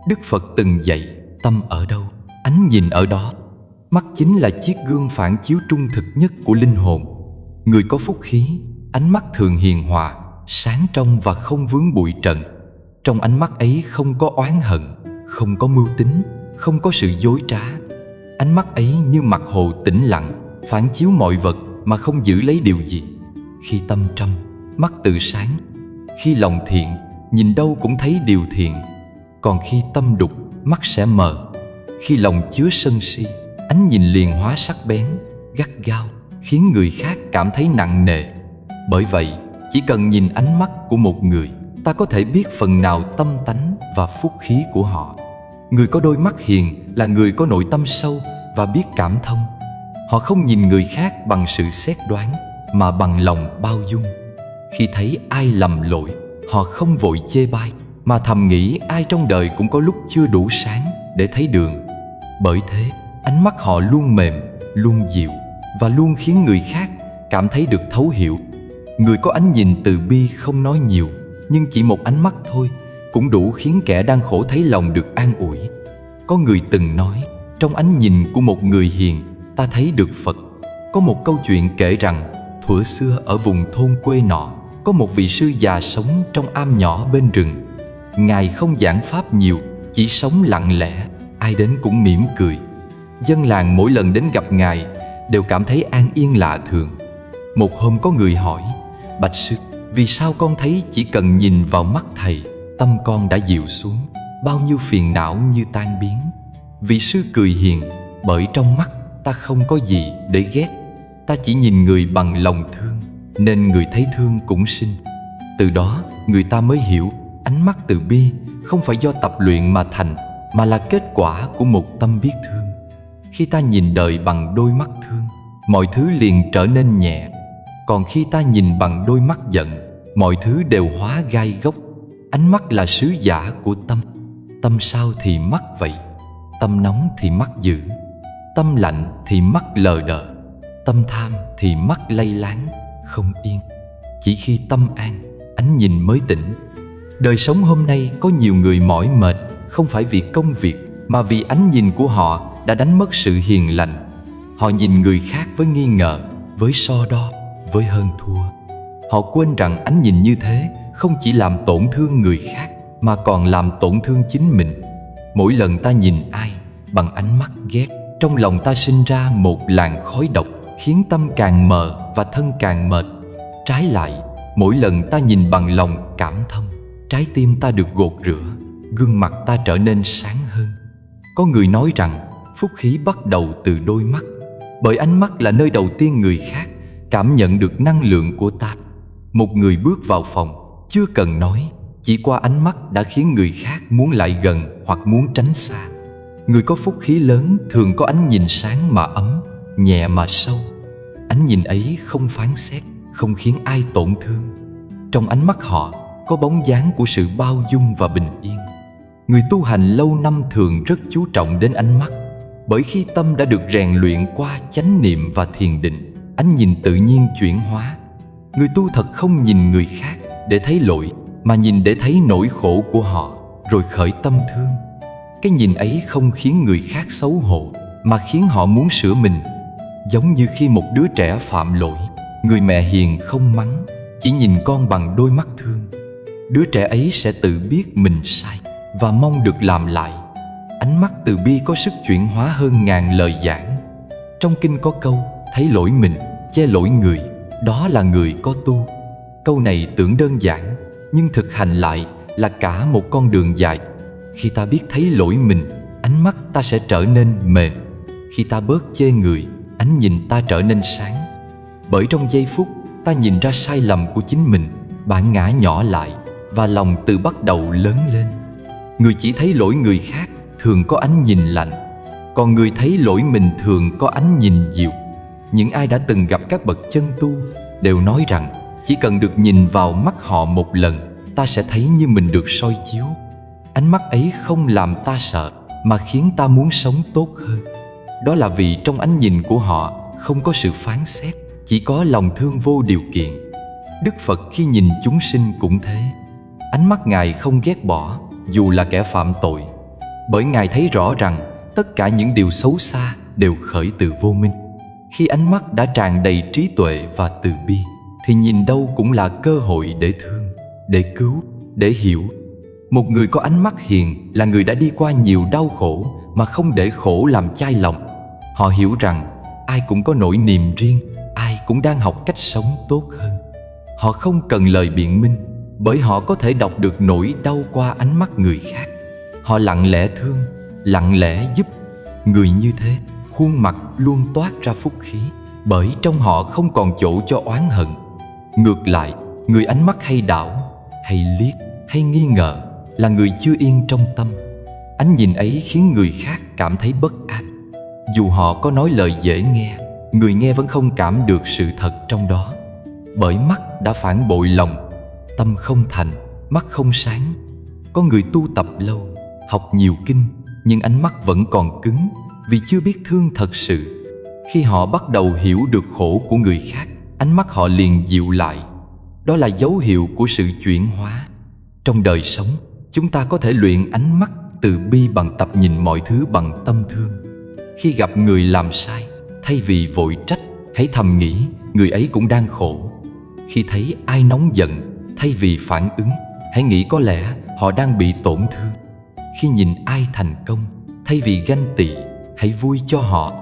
Đức Phật từng dạy, tâm ở đâu, ánh nhìn ở đó. Mắt chính là chiếc gương phản chiếu trung thực nhất của linh hồn. Người có phúc khí, ánh mắt thường hiền hòa, sáng trong và không vướng bụi trần. Trong ánh mắt ấy không có oán hận, không có mưu tính, không có sự dối trá. Ánh mắt ấy như mặt hồ tĩnh lặng, phản chiếu mọi vật mà không giữ lấy điều gì. Khi tâm trong, mắt tự sáng. Khi lòng thiện, nhìn đâu cũng thấy điều thiện. Còn khi tâm đục, mắt sẽ mờ. Khi lòng chứa sân si, ánh nhìn liền hóa sắc bén, gắt gao, khiến người khác cảm thấy nặng nề. Bởi vậy, chỉ cần nhìn ánh mắt của một người, ta có thể biết phần nào tâm tánh và phúc khí của họ. Người có đôi mắt hiền là người có nội tâm sâu và biết cảm thông. Họ không nhìn người khác bằng sự xét đoán, mà bằng lòng bao dung. Khi thấy ai lầm lỗi, họ không vội chê bai, mà thầm nghĩ ai trong đời cũng có lúc chưa đủ sáng để thấy đường. Bởi thế, ánh mắt họ luôn mềm, luôn dịu, và luôn khiến người khác cảm thấy được thấu hiểu. Người có ánh nhìn từ bi không nói nhiều, nhưng chỉ một ánh mắt thôi cũng đủ khiến kẻ đang khổ thấy lòng được an ủi. Có người từng nói, trong ánh nhìn của một người hiền, ta thấy được Phật. Có một câu chuyện kể rằng, thuở xưa ở vùng thôn quê nọ, có một vị sư già sống trong am nhỏ bên rừng. Ngài không giảng pháp nhiều, chỉ sống lặng lẽ, ai đến cũng mỉm cười. Dân làng mỗi lần đến gặp Ngài đều cảm thấy an yên lạ thường. Một hôm có người hỏi, bạch sư, vì sao con thấy chỉ cần nhìn vào mắt thầy, tâm con đã dịu xuống, bao nhiêu phiền não như tan biến? Vị sư cười hiền, bởi trong mắt ta không có gì để ghét, ta chỉ nhìn người bằng lòng thương, nên người thấy thương cũng sinh. Từ đó người ta mới hiểu, ánh mắt từ bi không phải do tập luyện mà thành, mà là kết quả của một tâm biết thương. Khi ta nhìn đời bằng đôi mắt thương, mọi thứ liền trở nên nhẹ. Còn khi ta nhìn bằng đôi mắt giận, mọi thứ đều hóa gai góc. Ánh mắt là sứ giả của tâm. Tâm sao thì mắt vậy. Tâm nóng thì mắt dữ, tâm lạnh thì mắt lờ đờ, tâm tham thì mắt lay láng, không yên. Chỉ khi tâm an, ánh nhìn mới tỉnh. Đời sống hôm nay có nhiều người mỏi mệt, không phải vì công việc, mà vì ánh nhìn của họ đã đánh mất sự hiền lành. Họ nhìn người khác với nghi ngờ, với so đo, với hơn thua. Họ quên rằng ánh nhìn như thế không chỉ làm tổn thương người khác, mà còn làm tổn thương chính mình. Mỗi lần ta nhìn ai bằng ánh mắt ghét, trong lòng ta sinh ra một làn khói độc, khiến tâm càng mờ và thân càng mệt. Trái lại, mỗi lần ta nhìn bằng lòng cảm thông, trái tim ta được gột rửa, gương mặt ta trở nên sáng hơn. Có người nói rằng phúc khí bắt đầu từ đôi mắt, bởi ánh mắt là nơi đầu tiên người khác cảm nhận được năng lượng của ta. Một người bước vào phòng, chưa cần nói, chỉ qua ánh mắt đã khiến người khác muốn lại gần hoặc muốn tránh xa. Người có phúc khí lớn thường có ánh nhìn sáng mà ấm, nhẹ mà sâu. Ánh nhìn ấy không phán xét, không khiến ai tổn thương. Trong ánh mắt họ có bóng dáng của sự bao dung và bình yên. Người tu hành lâu năm thường rất chú trọng đến ánh mắt, bởi khi tâm đã được rèn luyện qua chánh niệm và thiền định, ánh nhìn tự nhiên chuyển hóa. Người tu thật không nhìn người khác để thấy lỗi, mà nhìn để thấy nỗi khổ của họ, rồi khởi tâm thương. Cái nhìn ấy không khiến người khác xấu hổ, mà khiến họ muốn sửa mình. Giống như khi một đứa trẻ phạm lỗi, người mẹ hiền không mắng, chỉ nhìn con bằng đôi mắt thương. Đứa trẻ ấy sẽ tự biết mình sai và mong được làm lại. Ánh mắt từ bi có sức chuyển hóa hơn ngàn lời giảng. Trong kinh có câu, thấy lỗi mình, che lỗi người, đó là người có tu. Câu này tưởng đơn giản, nhưng thực hành lại là cả một con đường dài. Khi ta biết thấy lỗi mình, ánh mắt ta sẽ trở nên mềm. Khi ta bớt chê người, ánh nhìn ta trở nên sáng. Bởi trong giây phút ta nhìn ra sai lầm của chính mình, bản ngã nhỏ lại và lòng tự bắt đầu lớn lên. Người chỉ thấy lỗi người khác thường có ánh nhìn lạnh, còn người thấy lỗi mình thường có ánh nhìn dịu. Những ai đã từng gặp các bậc chân tu đều nói rằng chỉ cần được nhìn vào mắt họ một lần, ta sẽ thấy như mình được soi chiếu. Ánh mắt ấy không làm ta sợ, mà khiến ta muốn sống tốt hơn. Đó là vì trong ánh nhìn của họ không có sự phán xét, chỉ có lòng thương vô điều kiện. Đức Phật khi nhìn chúng sinh cũng thế. Ánh mắt Ngài không ghét bỏ dù là kẻ phạm tội, bởi Ngài thấy rõ rằng tất cả những điều xấu xa đều khởi từ vô minh. Khi ánh mắt đã tràn đầy trí tuệ và từ bi, thì nhìn đâu cũng là cơ hội để thương, để cứu, để hiểu. Một người có ánh mắt hiền là người đã đi qua nhiều đau khổ mà không để khổ làm chai lòng. Họ hiểu rằng ai cũng có nỗi niềm riêng, ai cũng đang học cách sống tốt hơn. Họ không cần lời biện minh, bởi họ có thể đọc được nỗi đau qua ánh mắt người khác. Họ lặng lẽ thương, lặng lẽ giúp. Người như thế, khuôn mặt luôn toát ra phúc khí, bởi trong họ không còn chỗ cho oán hận. Ngược lại, người ánh mắt hay đảo, hay liếc, hay nghi ngờ là người chưa yên trong tâm. Ánh nhìn ấy khiến người khác cảm thấy bất an. Dù họ có nói lời dễ nghe, người nghe vẫn không cảm được sự thật trong đó. Bởi mắt đã phản bội lòng, tâm không thành, mắt không sáng. Có người tu tập lâu, học nhiều kinh, nhưng ánh mắt vẫn còn cứng, vì chưa biết thương thật sự. Khi họ bắt đầu hiểu được khổ của người khác, ánh mắt họ liền dịu lại. Đó là dấu hiệu của sự chuyển hóa. Trong đời sống, chúng ta có thể luyện ánh mắt từ bi bằng tập nhìn mọi thứ bằng tâm thương. Khi gặp người làm sai, thay vì vội trách, hãy thầm nghĩ người ấy cũng đang khổ. Khi thấy ai nóng giận, thay vì phản ứng, hãy nghĩ có lẽ họ đang bị tổn thương. Khi nhìn ai thành công, thay vì ganh tị, hãy vui cho họ.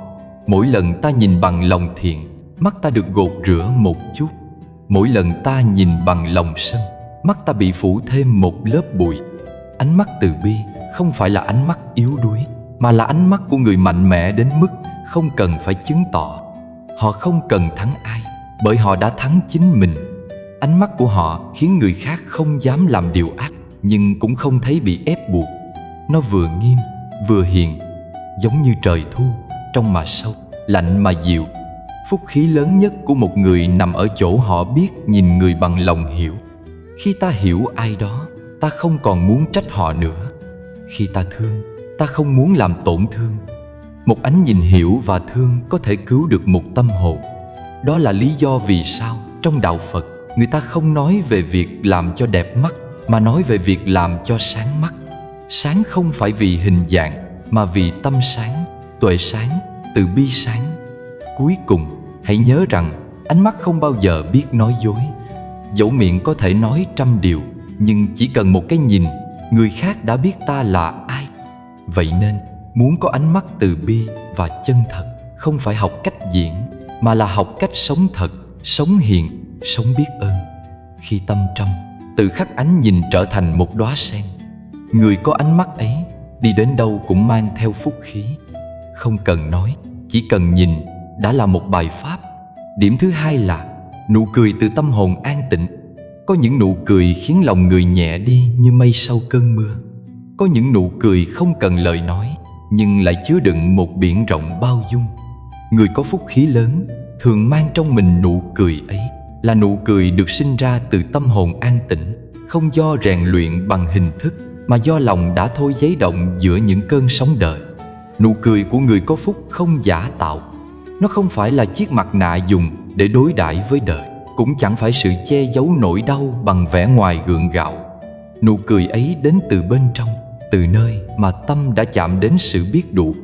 Mỗi lần ta nhìn bằng lòng thiện, mắt ta được gột rửa một chút. Mỗi lần ta nhìn bằng lòng sân, mắt ta bị phủ thêm một lớp bụi. Ánh mắt từ bi không phải là ánh mắt yếu đuối, mà là ánh mắt của người mạnh mẽ đến mức không cần phải chứng tỏ. Họ không cần thắng ai, bởi họ đã thắng chính mình. Ánh mắt của họ khiến người khác không dám làm điều ác, nhưng cũng không thấy bị ép buộc. Nó vừa nghiêm, vừa hiền, giống như trời thu, trong mà sâu, lạnh mà dịu. Phúc khí lớn nhất của một người nằm ở chỗ họ biết nhìn người bằng lòng hiểu. Khi ta hiểu ai đó, ta không còn muốn trách họ nữa. Khi ta thương, ta không muốn làm tổn thương. Một ánh nhìn hiểu và thương có thể cứu được một tâm hồn. Đó là lý do vì sao trong đạo Phật, người ta không nói về việc làm cho đẹp mắt, mà nói về việc làm cho sáng mắt. Sáng không phải vì hình dạng, mà vì tâm sáng, tuệ sáng, từ bi sáng. Cuối cùng, hãy nhớ rằng ánh mắt không bao giờ biết nói dối. Dẫu miệng có thể nói trăm điều, nhưng chỉ cần một cái nhìn, người khác đã biết ta là ai. Vậy nên, muốn có ánh mắt từ bi và chân thật, không phải học cách diễn, mà là học cách sống thật, sống hiền, sống biết ơn. Khi tâm trong, tự khắc ánh nhìn trở thành một đóa sen. Người có ánh mắt ấy, đi đến đâu cũng mang theo phúc khí. Không cần nói, chỉ cần nhìn đã là một bài pháp. Điểm thứ hai là nụ cười từ tâm hồn an tịnh. Có những nụ cười khiến lòng người nhẹ đi như mây sau cơn mưa. Có những nụ cười không cần lời nói, nhưng lại chứa đựng một biển rộng bao dung. Người có phúc khí lớn thường mang trong mình nụ cười ấy, là nụ cười được sinh ra từ tâm hồn an tĩnh, không do rèn luyện bằng hình thức, mà do lòng đã thôi giấy động giữa những cơn sóng đời. Nụ cười của người có phúc không giả tạo. Nó không phải là chiếc mặt nạ dùng để đối đãi với đời, cũng chẳng phải sự che giấu nỗi đau bằng vẻ ngoài gượng gạo. Nụ cười ấy đến từ bên trong, từ nơi mà tâm đã chạm đến sự biết đủ.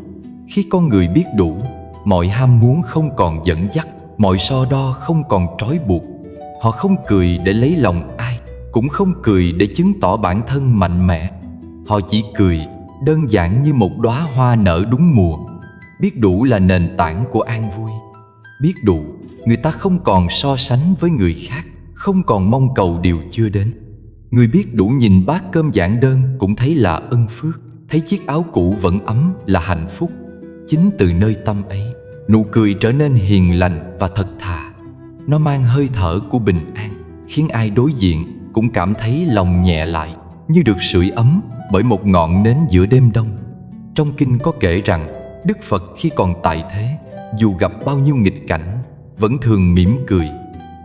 Khi con người biết đủ, mọi ham muốn không còn dẫn dắt, mọi so đo không còn trói buộc. Họ không cười để lấy lòng ai, cũng không cười để chứng tỏ bản thân mạnh mẽ. Họ chỉ cười đơn giản như một đóa hoa nở đúng mùa. Biết đủ là nền tảng của an vui. Biết đủ, người ta không còn so sánh với người khác, không còn mong cầu điều chưa đến. Người biết đủ nhìn bát cơm giản đơn cũng thấy là ân phước, thấy chiếc áo cũ vẫn ấm là hạnh phúc. Chính từ nơi tâm ấy, nụ cười trở nên hiền lành và thật thà. Nó mang hơi thở của bình an, khiến ai đối diện cũng cảm thấy lòng nhẹ lại, như được sưởi ấm bởi một ngọn nến giữa đêm đông. Trong kinh có kể rằng Đức Phật khi còn tại thế, dù gặp bao nhiêu nghịch cảnh, vẫn thường mỉm cười.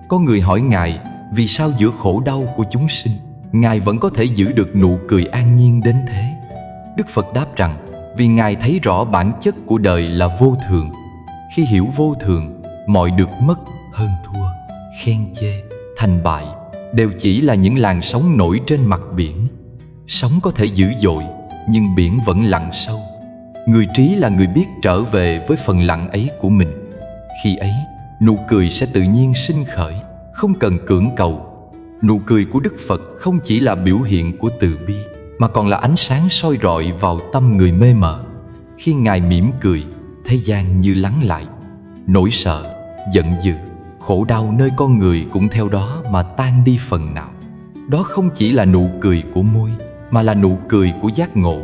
Có người hỏi Ngài vì sao giữa khổ đau của chúng sinh, Ngài vẫn có thể giữ được nụ cười an nhiên đến thế. Đức Phật đáp rằng vì Ngài thấy rõ bản chất của đời là vô thường. Khi hiểu vô thường, mọi được mất, hơn thua, khen chê, thành bại đều chỉ là những làn sóng nổi trên mặt biển. Sóng có thể dữ dội, nhưng biển vẫn lặng sâu. Người trí là người biết trở về với phần lặng ấy của mình. Khi ấy, nụ cười sẽ tự nhiên sinh khởi, không cần cưỡng cầu. Nụ cười của Đức Phật không chỉ là biểu hiện của từ bi, mà còn là ánh sáng soi rọi vào tâm người mê mờ. Khi Ngài mỉm cười, thế gian như lắng lại. Nỗi sợ, giận dữ, khổ đau nơi con người cũng theo đó mà tan đi phần nào. Đó không chỉ là nụ cười của môi, mà là nụ cười của giác ngộ.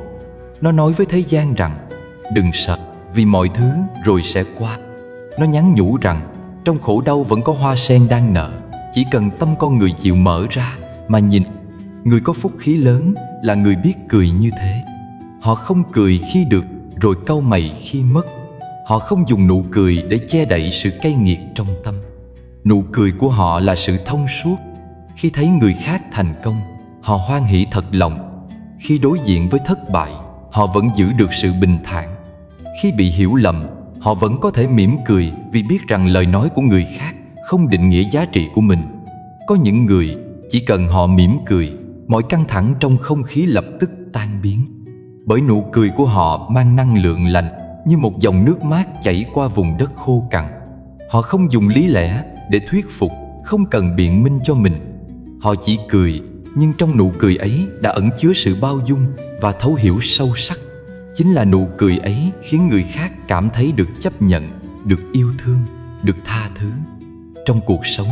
Nó nói với thế gian rằng đừng sợ, vì mọi thứ rồi sẽ qua. Nó nhắn nhủ rằng trong khổ đau vẫn có hoa sen đang nở, chỉ cần tâm con người chịu mở ra mà nhìn. Người có phúc khí lớn là người biết cười như thế. Họ không cười khi được rồi cau mày khi mất. Họ không dùng nụ cười để che đậy sự cay nghiệt trong tâm. Nụ cười của họ là sự thông suốt. Khi thấy người khác thành công, họ hoan hỉ thật lòng. Khi đối diện với thất bại, họ vẫn giữ được sự bình thản. Khi bị hiểu lầm, họ vẫn có thể mỉm cười vì biết rằng lời nói của người khác không định nghĩa giá trị của mình. Có những người chỉ cần họ mỉm cười, mọi căng thẳng trong không khí lập tức tan biến. Bởi nụ cười của họ mang năng lượng lành, như một dòng nước mát chảy qua vùng đất khô cằn. Họ không dùng lý lẽ để thuyết phục, không cần biện minh cho mình. Họ chỉ cười, nhưng trong nụ cười ấy đã ẩn chứa sự bao dung và thấu hiểu sâu sắc. Chính là nụ cười ấy khiến người khác cảm thấy được chấp nhận, được yêu thương, được tha thứ. Trong cuộc sống,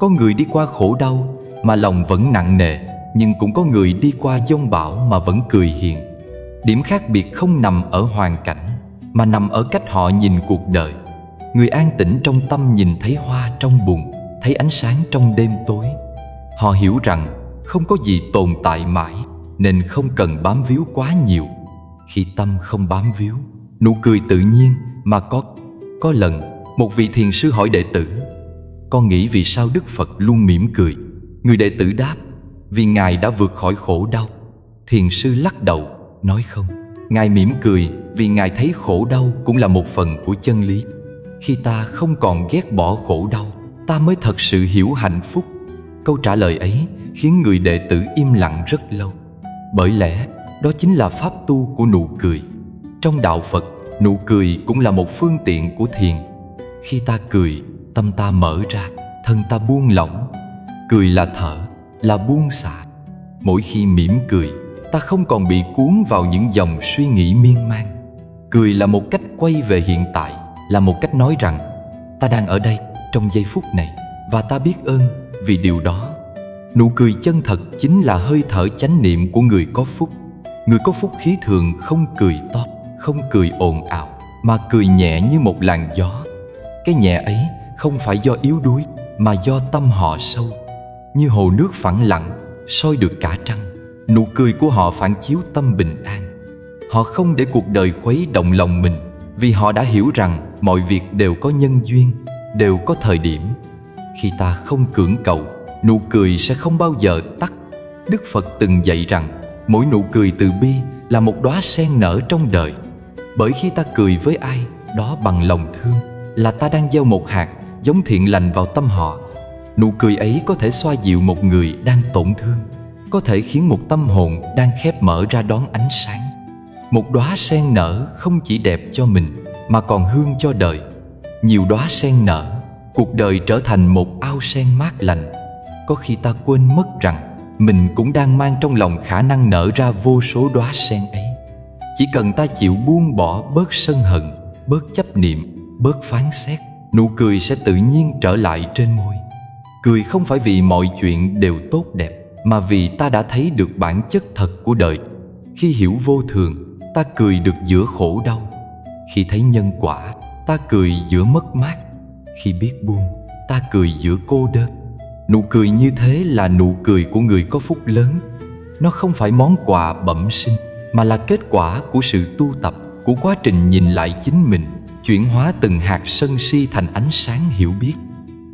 có người đi qua khổ đau mà lòng vẫn nặng nề, nhưng cũng có người đi qua giông bão mà vẫn cười hiền. Điểm khác biệt không nằm ở hoàn cảnh, mà nằm ở cách họ nhìn cuộc đời. Người an tĩnh trong tâm nhìn thấy hoa trong bùn, thấy ánh sáng trong đêm tối. Họ hiểu rằng không có gì tồn tại mãi, nên không cần bám víu quá nhiều. Khi tâm không bám víu, nụ cười tự nhiên mà có. Có lần, một vị thiền sư hỏi đệ tử: con nghĩ vì sao Đức Phật luôn mỉm cười? Người đệ tử đáp: vì Ngài đã vượt khỏi khổ đau. Thiền sư lắc đầu, nói không, Ngài mỉm cười vì Ngài thấy khổ đau cũng là một phần của chân lý. Khi ta không còn ghét bỏ khổ đau, ta mới thật sự hiểu hạnh phúc. Câu trả lời ấy khiến người đệ tử im lặng rất lâu. Bởi lẽ đó chính là pháp tu của nụ cười. Trong đạo Phật, nụ cười cũng là một phương tiện của thiền. Khi ta cười, tâm ta mở ra, thân ta buông lỏng. Cười là thở, là buông xả. Mỗi khi mỉm cười, ta không còn bị cuốn vào những dòng suy nghĩ miên man. Cười là một cách quay về hiện tại, là một cách nói rằng ta đang ở đây, trong giây phút này, và ta biết ơn vì điều đó. Nụ cười chân thật chính là hơi thở chánh niệm của người có phúc. Người có phúc khí thường không cười to, không cười ồn ào, mà cười nhẹ như một làn gió. Cái nhẹ ấy không phải do yếu đuối, mà do tâm họ sâu. Như hồ nước phẳng lặng, soi được cả trăng. Nụ cười của họ phản chiếu tâm bình an. Họ không để cuộc đời khuấy động lòng mình, vì họ đã hiểu rằng mọi việc đều có nhân duyên, đều có thời điểm. Khi ta không cưỡng cầu, nụ cười sẽ không bao giờ tắt. Đức Phật từng dạy rằng mỗi nụ cười từ bi là một đóa sen nở trong đời. Bởi khi ta cười với ai đó bằng lòng thương, là ta đang gieo một hạt giống thiện lành vào tâm họ. Nụ cười ấy có thể xoa dịu một người đang tổn thương, có thể khiến một tâm hồn đang khép mở ra đón ánh sáng. Một đóa sen nở không chỉ đẹp cho mình mà còn hương cho đời. Nhiều đóa sen nở, cuộc đời trở thành một ao sen mát lành. Có khi ta quên mất rằng mình cũng đang mang trong lòng khả năng nở ra vô số đóa sen ấy. Chỉ cần ta chịu buông bỏ bớt sân hận, bớt chấp niệm, bớt phán xét, nụ cười sẽ tự nhiên trở lại trên môi. Cười không phải vì mọi chuyện đều tốt đẹp, mà vì ta đã thấy được bản chất thật của đời. Khi hiểu vô thường, ta cười được giữa khổ đau. Khi thấy nhân quả, ta cười giữa mất mát. Khi biết buông, ta cười giữa cô đơn. Nụ cười như thế là nụ cười của người có phúc lớn. Nó không phải món quà bẩm sinh, mà là kết quả của sự tu tập, của quá trình nhìn lại chính mình, chuyển hóa từng hạt sân si thành ánh sáng hiểu biết.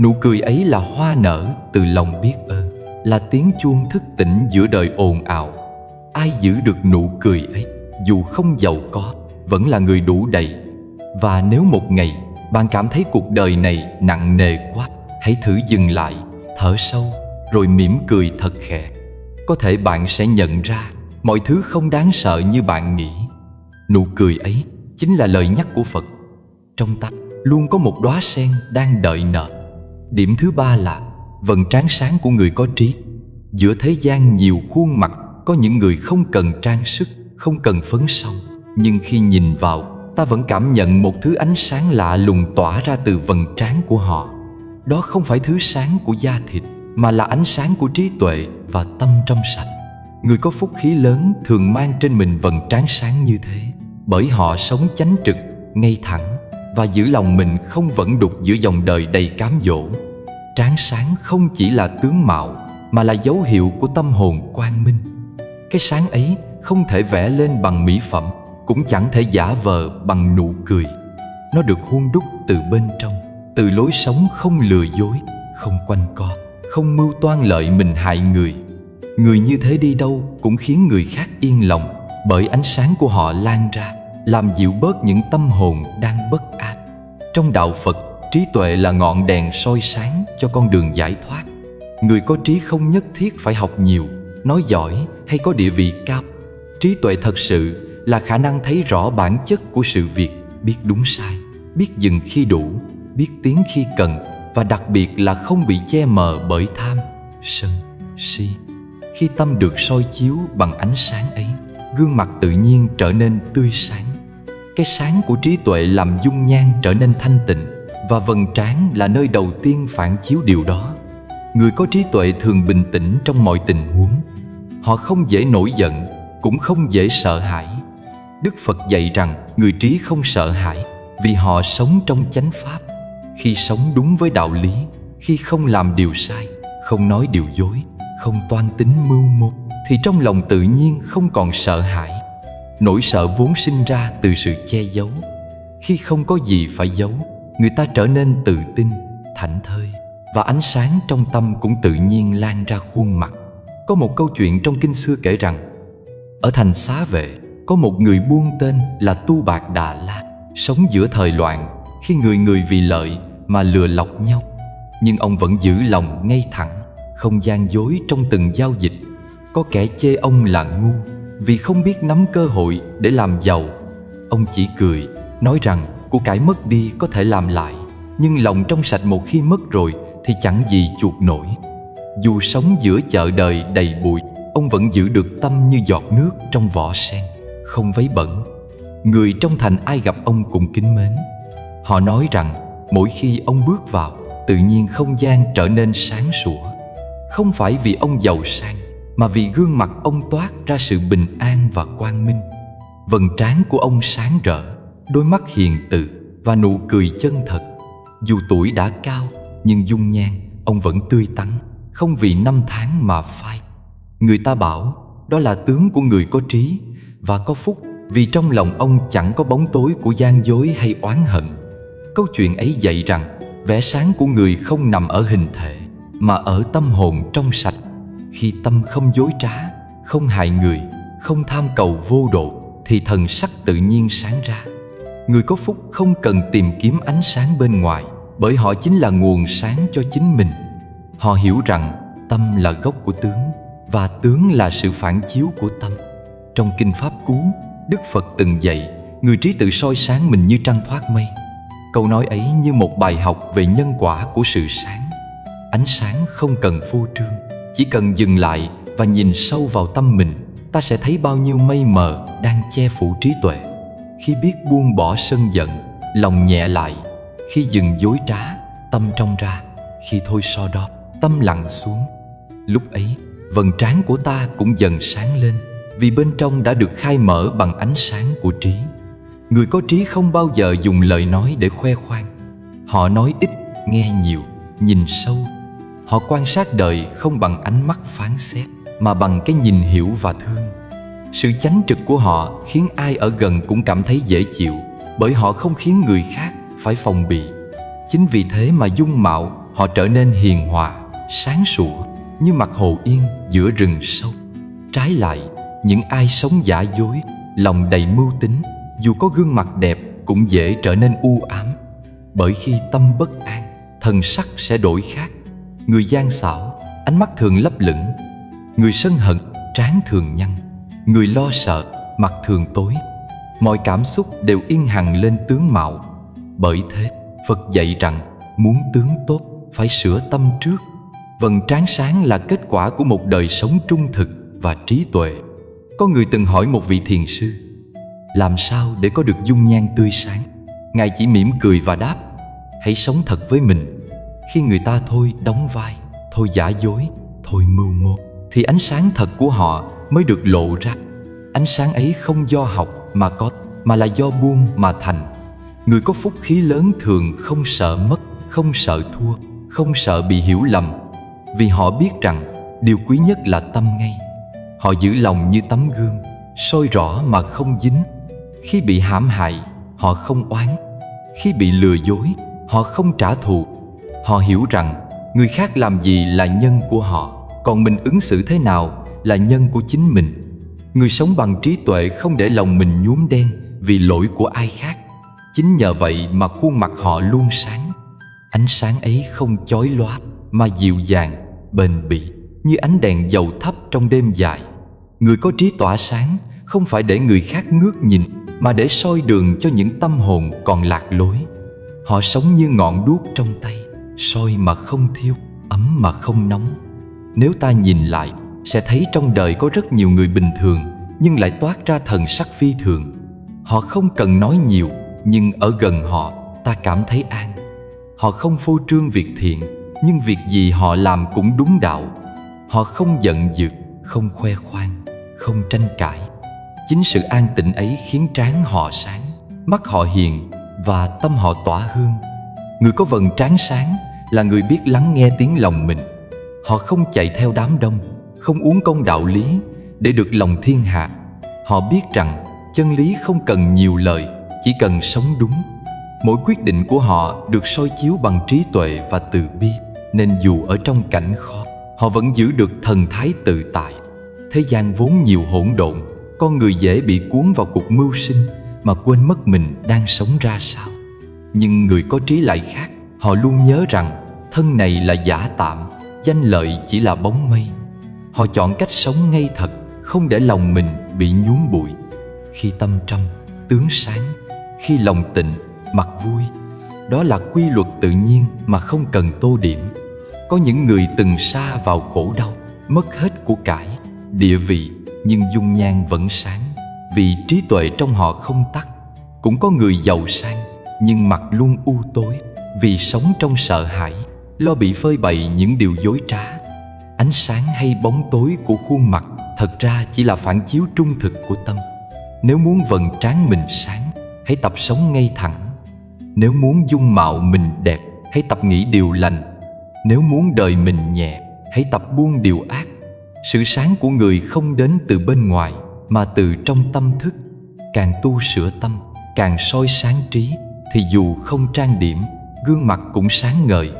Nụ cười ấy là hoa nở từ lòng biết ơn, là tiếng chuông thức tỉnh giữa đời ồn ào. Ai giữ được nụ cười ấy, dù không giàu có, vẫn là người đủ đầy. Và nếu một ngày bạn cảm thấy cuộc đời này nặng nề quá, hãy thử dừng lại, thở sâu, rồi mỉm cười thật khẽ. Có thể bạn sẽ nhận ra mọi thứ không đáng sợ như bạn nghĩ. Nụ cười ấy chính là lời nhắc của Phật. Trong ta luôn có một đóa sen đang đợi nở. Điểm thứ ba là vầng trán sáng của người có trí. Giữa thế gian nhiều khuôn mặt, có những người không cần trang sức, không cần phấn son, nhưng khi nhìn vào, ta vẫn cảm nhận một thứ ánh sáng lạ lùng tỏa ra từ vầng trán của họ. Đó không phải thứ sáng của da thịt, mà là ánh sáng của trí tuệ và tâm trong sạch. Người có phúc khí lớn thường mang trên mình vầng trán sáng như thế, bởi họ sống chánh trực, ngay thẳng và giữ lòng mình không vẩn đục giữa dòng đời đầy cám dỗ. Trán sáng không chỉ là tướng mạo, mà là dấu hiệu của tâm hồn quang minh. Cái sáng ấy không thể vẽ lên bằng mỹ phẩm, cũng chẳng thể giả vờ bằng nụ cười. Nó được hun đúc từ bên trong, từ lối sống không lừa dối, không quanh co, không mưu toan lợi mình hại người. Người như thế đi đâu cũng khiến người khác yên lòng, bởi ánh sáng của họ lan ra, làm dịu bớt những tâm hồn đang bất an. Trong đạo Phật, trí tuệ là ngọn đèn soi sáng cho con đường giải thoát. Người có trí không nhất thiết phải học nhiều, nói giỏi hay có địa vị cao. Trí tuệ thật sự là khả năng thấy rõ bản chất của sự việc, biết đúng sai, biết dừng khi đủ, biết tiến khi cần, và đặc biệt là không bị che mờ bởi tham, sân, si. Khi tâm được soi chiếu bằng ánh sáng ấy, gương mặt tự nhiên trở nên tươi sáng. Cái sáng của trí tuệ làm dung nhan trở nên thanh tịnh, và vầng trán là nơi đầu tiên phản chiếu điều đó. Người có trí tuệ thường bình tĩnh trong mọi tình huống. Họ không dễ nổi giận, cũng không dễ sợ hãi. Đức Phật dạy rằng người trí không sợ hãi, vì họ sống trong chánh pháp. Khi sống đúng với đạo lý, khi không làm điều sai, không nói điều dối, không toan tính mưu mô, thì trong lòng tự nhiên không còn sợ hãi. Nỗi sợ vốn sinh ra từ sự che giấu. Khi không có gì phải giấu, người ta trở nên tự tin, thảnh thơi, và ánh sáng trong tâm cũng tự nhiên lan ra khuôn mặt. Có một câu chuyện trong kinh xưa kể rằng, ở thành Xá Vệ có một người buôn tên là Tu Bạt Đà La, sống giữa thời loạn, khi người người vì lợi mà lừa lọc nhau. Nhưng ông vẫn giữ lòng ngay thẳng, không gian dối trong từng giao dịch. Có kẻ chê ông là ngu vì không biết nắm cơ hội để làm giàu. Ông chỉ cười, nói rằng của cải mất đi có thể làm lại, nhưng lòng trong sạch một khi mất rồi thì chẳng gì chuộc nổi. Dù sống giữa chợ đời đầy bụi, ông vẫn giữ được tâm như giọt nước trong vỏ sen, không vấy bẩn. Người trong thành ai gặp ông cũng kính mến. Họ nói rằng mỗi khi ông bước vào, tự nhiên không gian trở nên sáng sủa. Không phải vì ông giàu sang, mà vì gương mặt ông toát ra sự bình an và quang minh. Vầng trán của ông sáng rỡ, đôi mắt hiền từ và nụ cười chân thật. Dù tuổi đã cao, nhưng dung nhan ông vẫn tươi tắn, không vì năm tháng mà phai. Người ta bảo đó là tướng của người có trí, và có phúc vì trong lòng ông chẳng có bóng tối của gian dối hay oán hận. Câu chuyện ấy dạy rằng vẻ sáng của người không nằm ở hình thể, mà ở tâm hồn trong sạch. Khi tâm không dối trá, không hại người, không tham cầu vô độ, thì thần sắc tự nhiên sáng ra. Người có phúc không cần tìm kiếm ánh sáng bên ngoài, bởi họ chính là nguồn sáng cho chính mình. Họ hiểu rằng tâm là gốc của tướng, và tướng là sự phản chiếu của tâm. Trong Kinh Pháp Cú, Đức Phật từng dạy người trí tự soi sáng mình như trăng thoát mây. Câu nói ấy như một bài học về nhân quả của sự sáng. Ánh sáng không cần phô trương, chỉ cần dừng lại và nhìn sâu vào tâm mình, ta sẽ thấy bao nhiêu mây mờ đang che phủ trí tuệ. Khi biết buông bỏ sân giận, lòng nhẹ lại. Khi dừng dối trá, tâm trong ra. Khi thôi so đo, tâm lặng xuống. Lúc ấy, vầng trán của ta cũng dần sáng lên, vì bên trong đã được khai mở bằng ánh sáng của trí. Người có trí không bao giờ dùng lời nói để khoe khoang. Họ nói ít, nghe nhiều, nhìn sâu. Họ quan sát đời không bằng ánh mắt phán xét, mà bằng cái nhìn hiểu và thương. Sự chánh trực của họ khiến ai ở gần cũng cảm thấy dễ chịu, bởi họ không khiến người khác phải phòng bị. Chính vì thế mà dung mạo họ trở nên hiền hòa, sáng sủa, như mặt hồ yên giữa rừng sâu. Trái lại, những ai sống giả dối, lòng đầy mưu tính, dù có gương mặt đẹp cũng dễ trở nên u ám. Bởi khi tâm bất an, thần sắc sẽ đổi khác. Người gian xảo, ánh mắt thường lấp lửng. Người sân hận, trán thường nhăn. Người lo sợ, mặt thường tối. Mọi cảm xúc đều in hằn lên tướng mạo. Bởi thế, Phật dạy rằng muốn tướng tốt phải sửa tâm trước. Vầng trán sáng là kết quả của một đời sống trung thực và trí tuệ. Có người từng hỏi một vị thiền sư, làm sao để có được dung nhan tươi sáng? Ngài chỉ mỉm cười và đáp, hãy sống thật với mình. Khi người ta thôi đóng vai, thôi giả dối, thôi mưu mô, thì ánh sáng thật của họ mới được lộ ra. Ánh sáng ấy không do học mà có, mà là do buông mà thành. Người có phúc khí lớn thường không sợ mất, không sợ thua, không sợ bị hiểu lầm, vì họ biết rằng điều quý nhất là tâm ngay. Họ giữ lòng như tấm gương, soi rõ mà không dính. Khi bị hãm hại, họ không oán. Khi bị lừa dối, họ không trả thù. Họ hiểu rằng người khác làm gì là nhân của họ, còn mình ứng xử thế nào là nhân của chính mình. Người sống bằng trí tuệ không để lòng mình nhuốm đen vì lỗi của ai khác. Chính nhờ vậy mà khuôn mặt họ luôn sáng. Ánh sáng ấy không chói lóa mà dịu dàng, bền bỉ, như ánh đèn dầu thấp trong đêm dài. Người có trí tỏa sáng không phải để người khác ngước nhìn, mà để soi đường cho những tâm hồn còn lạc lối. Họ sống như ngọn đuốc trong tay, soi mà không thiêu, ấm mà không nóng. Nếu ta nhìn lại, sẽ thấy trong đời có rất nhiều người bình thường, nhưng lại toát ra thần sắc phi thường. Họ không cần nói nhiều, nhưng ở gần họ, ta cảm thấy an. Họ không phô trương việc thiện, nhưng việc gì họ làm cũng đúng đạo. Họ không giận dữ, không khoe khoang, không tranh cãi. Chính sự an tịnh ấy khiến trán họ sáng, mắt họ hiền và tâm họ tỏa hương. Người có vầng trán sáng là người biết lắng nghe tiếng lòng mình. Họ không chạy theo đám đông, không uống công đạo lý để được lòng thiên hạ. Họ biết rằng chân lý không cần nhiều lời, chỉ cần sống đúng. Mỗi quyết định của họ được soi chiếu bằng trí tuệ và từ bi, nên dù ở trong cảnh khó, họ vẫn giữ được thần thái tự tại. Thế gian vốn nhiều hỗn độn, con người dễ bị cuốn vào cuộc mưu sinh mà quên mất mình đang sống ra sao. Nhưng người có trí lại khác, họ luôn nhớ rằng thân này là giả tạm, danh lợi chỉ là bóng mây. Họ chọn cách sống ngay thật, không để lòng mình bị nhuốm bụi. Khi tâm trong, tướng sáng. Khi lòng tịnh, mặt vui. Đó là quy luật tự nhiên mà không cần tô điểm. Có những người từng sa vào khổ đau, mất hết của cải, địa vị, nhưng dung nhan vẫn sáng, vì trí tuệ trong họ không tắt. Cũng có người giàu sang, nhưng mặt luôn u tối, vì sống trong sợ hãi, lo bị phơi bày những điều dối trá. Ánh sáng hay bóng tối của khuôn mặt thật ra chỉ là phản chiếu trung thực của tâm. Nếu muốn vầng trán mình sáng, hãy tập sống ngay thẳng. Nếu muốn dung mạo mình đẹp, hãy tập nghĩ điều lành. Nếu muốn đời mình nhẹ, hãy tập buông điều ác. Sự sáng của người không đến từ bên ngoài, mà từ trong tâm thức. càng tu sửa tâm, càng soi sáng trí, thì dù không trang điểm, gương mặt cũng sáng ngời.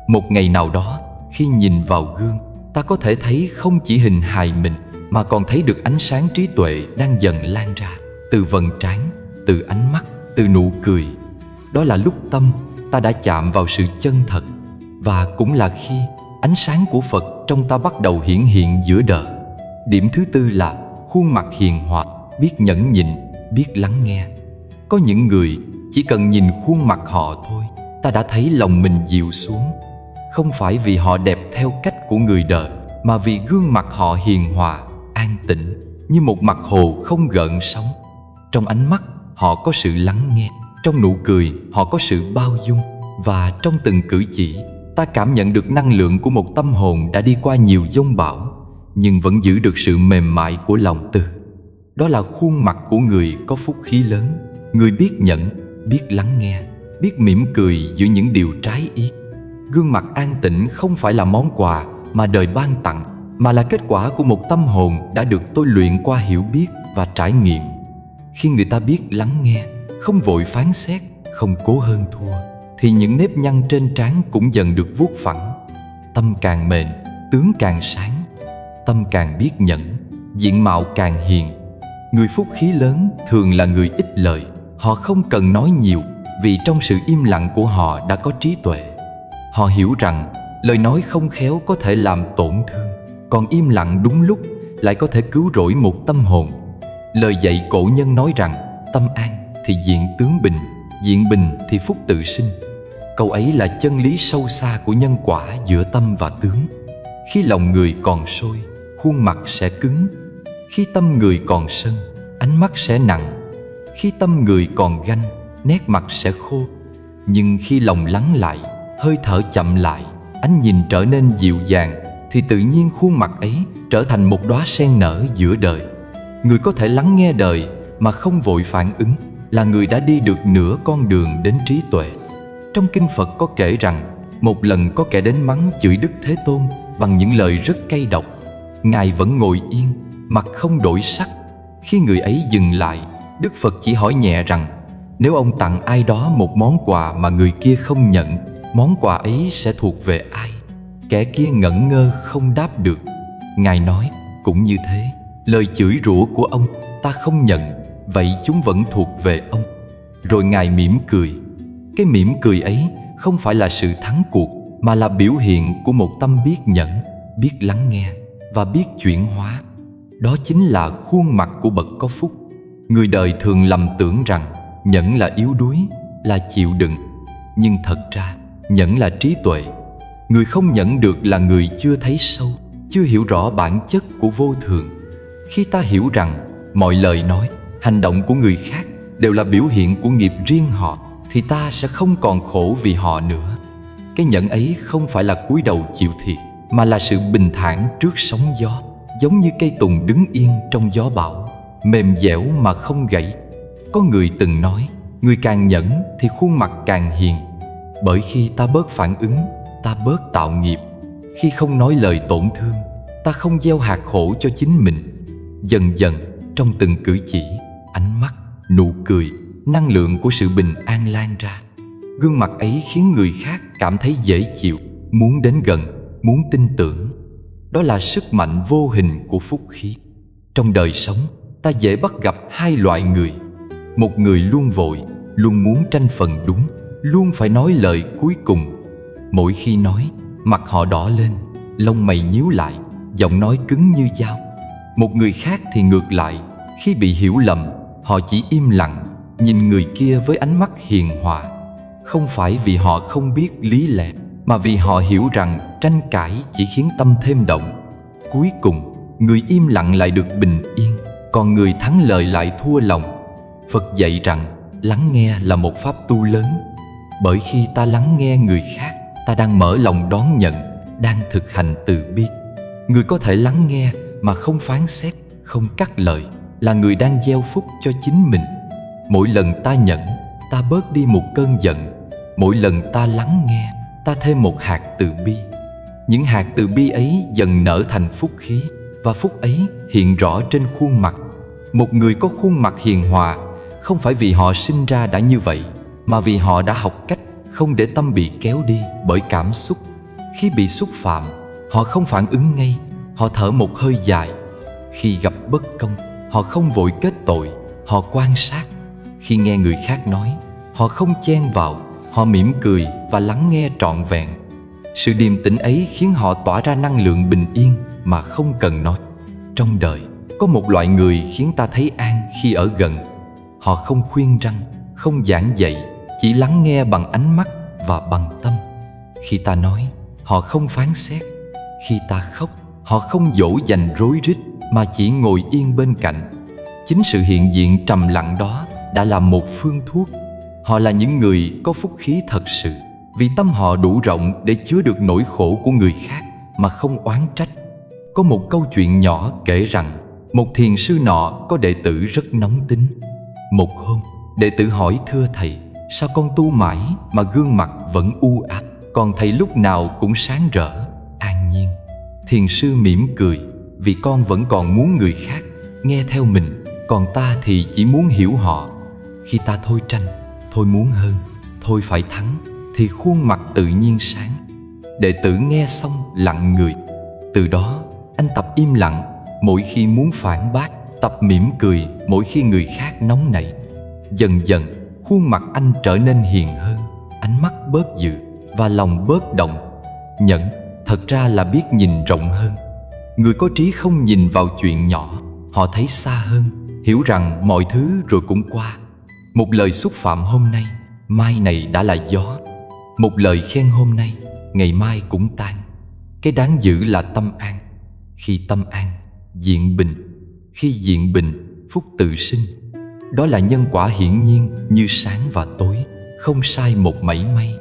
Một ngày nào đó, khi nhìn vào gương, ta có thể thấy không chỉ hình hài mình, mà còn thấy được ánh sáng trí tuệ đang dần lan ra, từ vầng trán, từ ánh mắt, từ nụ cười. Đó là lúc tâm ta đã chạm vào sự chân thật, và cũng là khi ánh sáng của Phật trong ta bắt đầu hiển hiện giữa đời. Điểm thứ tư là khuôn mặt hiền hòa, biết nhẫn nhịn, biết lắng nghe. Có những người chỉ cần nhìn khuôn mặt họ thôi, ta đã thấy lòng mình dịu xuống. Không phải vì họ đẹp theo cách của người đời, mà vì gương mặt họ hiền hòa, an tĩnh, như một mặt hồ không gợn sóng. Trong ánh mắt họ có sự lắng nghe, trong nụ cười họ có sự bao dung, và trong từng cử chỉ ta cảm nhận được năng lượng của một tâm hồn đã đi qua nhiều dông bão, nhưng vẫn giữ được sự mềm mại của lòng từ. Đó là khuôn mặt của người có phúc khí lớn, người biết nhẫn, biết lắng nghe, biết mỉm cười giữa những điều trái ý. Gương mặt an tĩnh không phải là món quà mà đời ban tặng, mà là kết quả của một tâm hồn đã được tôi luyện qua hiểu biết và trải nghiệm. Khi người ta biết lắng nghe, không vội phán xét, không cố hơn thua, thì những nếp nhăn trên trán cũng dần được vuốt phẳng. Tâm càng mềm, tướng càng sáng. Tâm càng biết nhẫn, diện mạo càng hiền. Người phúc khí lớn thường là người ít lời. Họ không cần nói nhiều, vì trong sự im lặng của họ đã có trí tuệ. Họ hiểu rằng lời nói không khéo có thể làm tổn thương, còn im lặng đúng lúc lại có thể cứu rỗi một tâm hồn. Lời dạy cổ nhân nói rằng tâm an thì diện tướng bình, diện bình thì phúc tự sinh. Câu ấy là chân lý sâu xa của nhân quả giữa tâm và tướng. Khi lòng người còn sôi, khuôn mặt sẽ cứng. Khi tâm người còn sân, ánh mắt sẽ nặng. Khi tâm người còn ganh, nét mặt sẽ khô. Nhưng khi lòng lắng lại, hơi thở chậm lại, ánh nhìn trở nên dịu dàng, thì tự nhiên khuôn mặt ấy trở thành một đóa sen nở giữa đời. Người có thể lắng nghe đời mà không vội phản ứng là người đã đi được nửa con đường đến trí tuệ. Trong kinh Phật có kể rằng một lần có kẻ đến mắng chửi Đức Thế Tôn bằng những lời rất cay độc. Ngài vẫn ngồi yên, mặt không đổi sắc. Khi người ấy dừng lại, Đức Phật chỉ hỏi nhẹ rằng nếu ông tặng ai đó một món quà mà người kia không nhận, món quà ấy sẽ thuộc về ai? Kẻ kia ngẩn ngơ không đáp được. Ngài nói, cũng như thế, lời chửi rủa của ông ta không nhận, vậy chúng vẫn thuộc về ông. Rồi Ngài mỉm cười. Cái mỉm cười ấy không phải là sự thắng cuộc, mà là biểu hiện của một tâm biết nhẫn, biết lắng nghe và biết chuyển hóa. Đó chính là khuôn mặt của bậc có phúc. Người đời thường lầm tưởng rằng nhẫn là yếu đuối, là chịu đựng. Nhưng thật ra nhẫn là trí tuệ. Người không nhẫn được là người chưa thấy sâu, chưa hiểu rõ bản chất của vô thường. Khi ta hiểu rằng mọi lời nói, hành động của người khác đều là biểu hiện của nghiệp riêng họ, thì ta sẽ không còn khổ vì họ nữa. Cái nhẫn ấy không phải là cúi đầu chịu thiệt, mà là sự bình thản trước sóng gió, giống như cây tùng đứng yên trong gió bão, mềm dẻo mà không gãy. Có người từng nói, người càng nhẫn thì khuôn mặt càng hiền. Bởi khi ta bớt phản ứng, ta bớt tạo nghiệp. Khi không nói lời tổn thương, ta không gieo hạt khổ cho chính mình. Dần dần, trong từng cử chỉ, ánh mắt, nụ cười, năng lượng của sự bình an lan ra. Gương mặt ấy khiến người khác cảm thấy dễ chịu, muốn đến gần, muốn tin tưởng. Đó là sức mạnh vô hình của phúc khí. Trong đời sống, ta dễ bắt gặp hai loại người. Một người luôn vội, luôn muốn tranh phần đúng, luôn phải nói lời cuối cùng. Mỗi khi nói, mặt họ đỏ lên, lông mày nhíu lại, giọng nói cứng như dao. Một người khác thì ngược lại, khi bị hiểu lầm, họ chỉ im lặng, nhìn người kia với ánh mắt hiền hòa. Không phải vì họ không biết lý lẽ, mà vì họ hiểu rằng tranh cãi chỉ khiến tâm thêm động. Cuối cùng, người im lặng lại được bình yên, còn người thắng lời lại thua lòng. Phật dạy rằng lắng nghe là một pháp tu lớn. Bởi khi ta lắng nghe người khác, ta đang mở lòng đón nhận, đang thực hành từ bi. Người có thể lắng nghe mà không phán xét, không cắt lời, là người đang gieo phúc cho chính mình. Mỗi lần ta nhận, ta bớt đi một cơn giận. Mỗi lần ta lắng nghe, ta thêm một hạt từ bi. Những hạt từ bi ấy dần nở thành phúc khí, và phúc ấy hiện rõ trên khuôn mặt. Một người có khuôn mặt hiền hòa không phải vì họ sinh ra đã như vậy, mà vì họ đã học cách không để tâm bị kéo đi bởi cảm xúc. Khi bị xúc phạm, họ không phản ứng ngay, họ thở một hơi dài. Khi gặp bất công, họ không vội kết tội, họ quan sát. Khi nghe người khác nói, họ không chen vào, họ mỉm cười và lắng nghe trọn vẹn. Sự điềm tĩnh ấy khiến họ tỏa ra năng lượng bình yên mà không cần nói. Trong đời, có một loại người khiến ta thấy an khi ở gần. Họ không khuyên răn, không giảng dạy, chỉ lắng nghe bằng ánh mắt và bằng tâm. Khi ta nói, họ không phán xét. Khi ta khóc, họ không dỗ dành rối rít, mà chỉ ngồi yên bên cạnh. Chính sự hiện diện trầm lặng đó đã là một phương thuốc. Họ là những người có phúc khí thật sự, vì tâm họ đủ rộng để chứa được nỗi khổ của người khác mà không oán trách. Có một câu chuyện nhỏ kể rằng, một thiền sư nọ có đệ tử rất nóng tính. Một hôm, đệ tử hỏi: thưa thầy, sao con tu mãi mà gương mặt vẫn u ám, còn thầy lúc nào cũng sáng rỡ, an nhiên? Thiền sư mỉm cười: vì con vẫn còn muốn người khác nghe theo mình, còn ta thì chỉ muốn hiểu họ. Khi ta thôi tranh, thôi muốn hơn, thôi phải thắng, thì khuôn mặt tự nhiên sáng. Đệ tử nghe xong lặng người. Từ đó, anh tập im lặng mỗi khi muốn phản bác, tập mỉm cười mỗi khi người khác nóng nảy. Dần dần, khuôn mặt anh trở nên hiền hơn, ánh mắt bớt dịu và lòng bớt động. Nhẫn thật ra là biết nhìn rộng hơn. Người có trí không nhìn vào chuyện nhỏ, họ thấy xa hơn, hiểu rằng mọi thứ rồi cũng qua. Một lời xúc phạm hôm nay, mai này đã là gió. Một lời khen hôm nay, ngày mai cũng tan. Cái đáng giữ là tâm an. Khi tâm an, diện bình. Khi diện bình, phúc tự sinh. Đó là nhân quả hiển nhiên như sáng và tối, không sai một mảy may.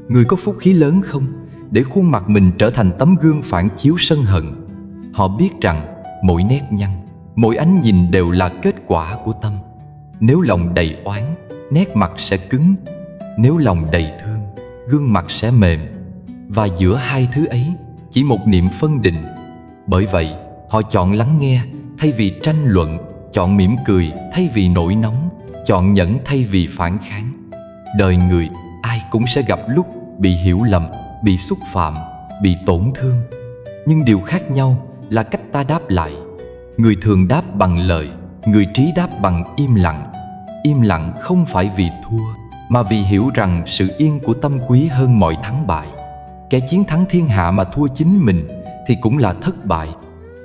Người có phúc khí lớn không để khuôn mặt mình trở thành tấm gương phản chiếu sân hận. Họ biết rằng mỗi nét nhăn, mỗi ánh nhìn đều là kết quả của tâm. Nếu lòng đầy oán, nét mặt sẽ cứng. Nếu lòng đầy thương, gương mặt sẽ mềm. Và giữa hai thứ ấy chỉ một niệm phân định. Bởi vậy, họ chọn lắng nghe thay vì tranh luận, chọn mỉm cười thay vì nổi nóng, chọn nhẫn thay vì phản kháng. Đời người, ai cũng sẽ gặp lúc bị hiểu lầm, bị xúc phạm, bị tổn thương. Nhưng điều khác nhau là cách ta đáp lại. Người thường đáp bằng lời, người trí đáp bằng im lặng. Im lặng không phải vì thua, mà vì hiểu rằng sự yên của tâm quý hơn mọi thắng bại. Kẻ chiến thắng thiên hạ mà thua chính mình thì cũng là thất bại.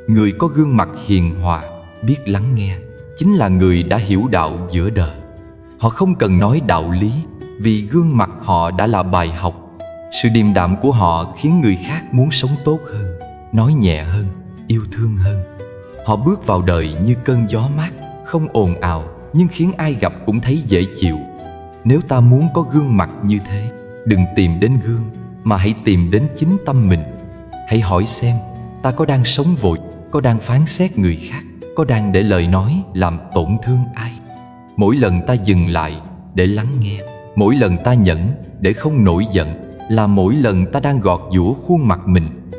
Người có gương mặt hiền hòa, biết lắng nghe, chính là người đã hiểu đạo giữa đời. Họ không cần nói đạo lý, vì gương mặt họ đã là bài học. Sự điềm đạm của họ khiến người khác muốn sống tốt hơn, nói nhẹ hơn, yêu thương hơn. Họ bước vào đời như cơn gió mát, không ồn ào, nhưng khiến ai gặp cũng thấy dễ chịu. Nếu ta muốn có gương mặt như thế, đừng tìm đến gương, mà hãy tìm đến chính tâm mình. Hãy hỏi xem, ta có đang sống vội, có đang phán xét người khác, có đang để lời nói làm tổn thương ai? Mỗi lần ta dừng lại để lắng nghe, mỗi lần ta nhẫn để không nổi giận, là mỗi lần ta đang gọt giũa khuôn mặt mình.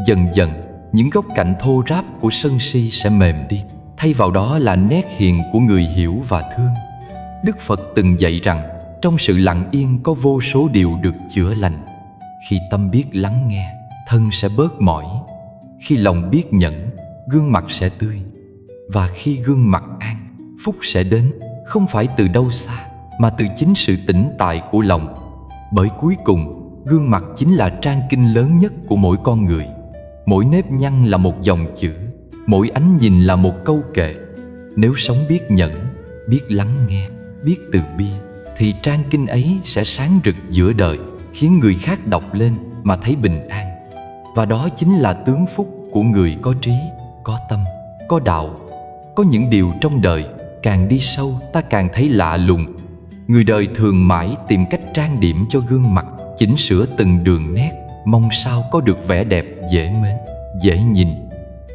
Dần dần, những góc cạnh thô ráp của sân si sẽ mềm đi, thay vào đó là nét hiền của người hiểu và thương. Đức Phật từng dạy rằng, trong sự lặng yên có vô số điều được chữa lành. Khi tâm biết lắng nghe, thân sẽ bớt mỏi. Khi lòng biết nhẫn, gương mặt sẽ tươi. Và khi gương mặt an, phúc sẽ đến, không phải từ đâu xa, mà từ chính sự tĩnh tại của lòng. Bởi cuối cùng, gương mặt chính là trang kinh lớn nhất của mỗi con người. Mỗi nếp nhăn là một dòng chữ, mỗi ánh nhìn là một câu kệ. Nếu sống biết nhẫn, biết lắng nghe, biết từ bi, thì trang kinh ấy sẽ sáng rực giữa đời, khiến người khác đọc lên mà thấy bình an. Và đó chính là tướng phúc của người có trí, có tâm, có đạo. Có những điều trong đời, càng đi sâu ta càng thấy lạ lùng. Người đời thường mãi tìm cách trang điểm cho gương mặt, chỉnh sửa từng đường nét, mong sao có được vẻ đẹp dễ mến, dễ nhìn.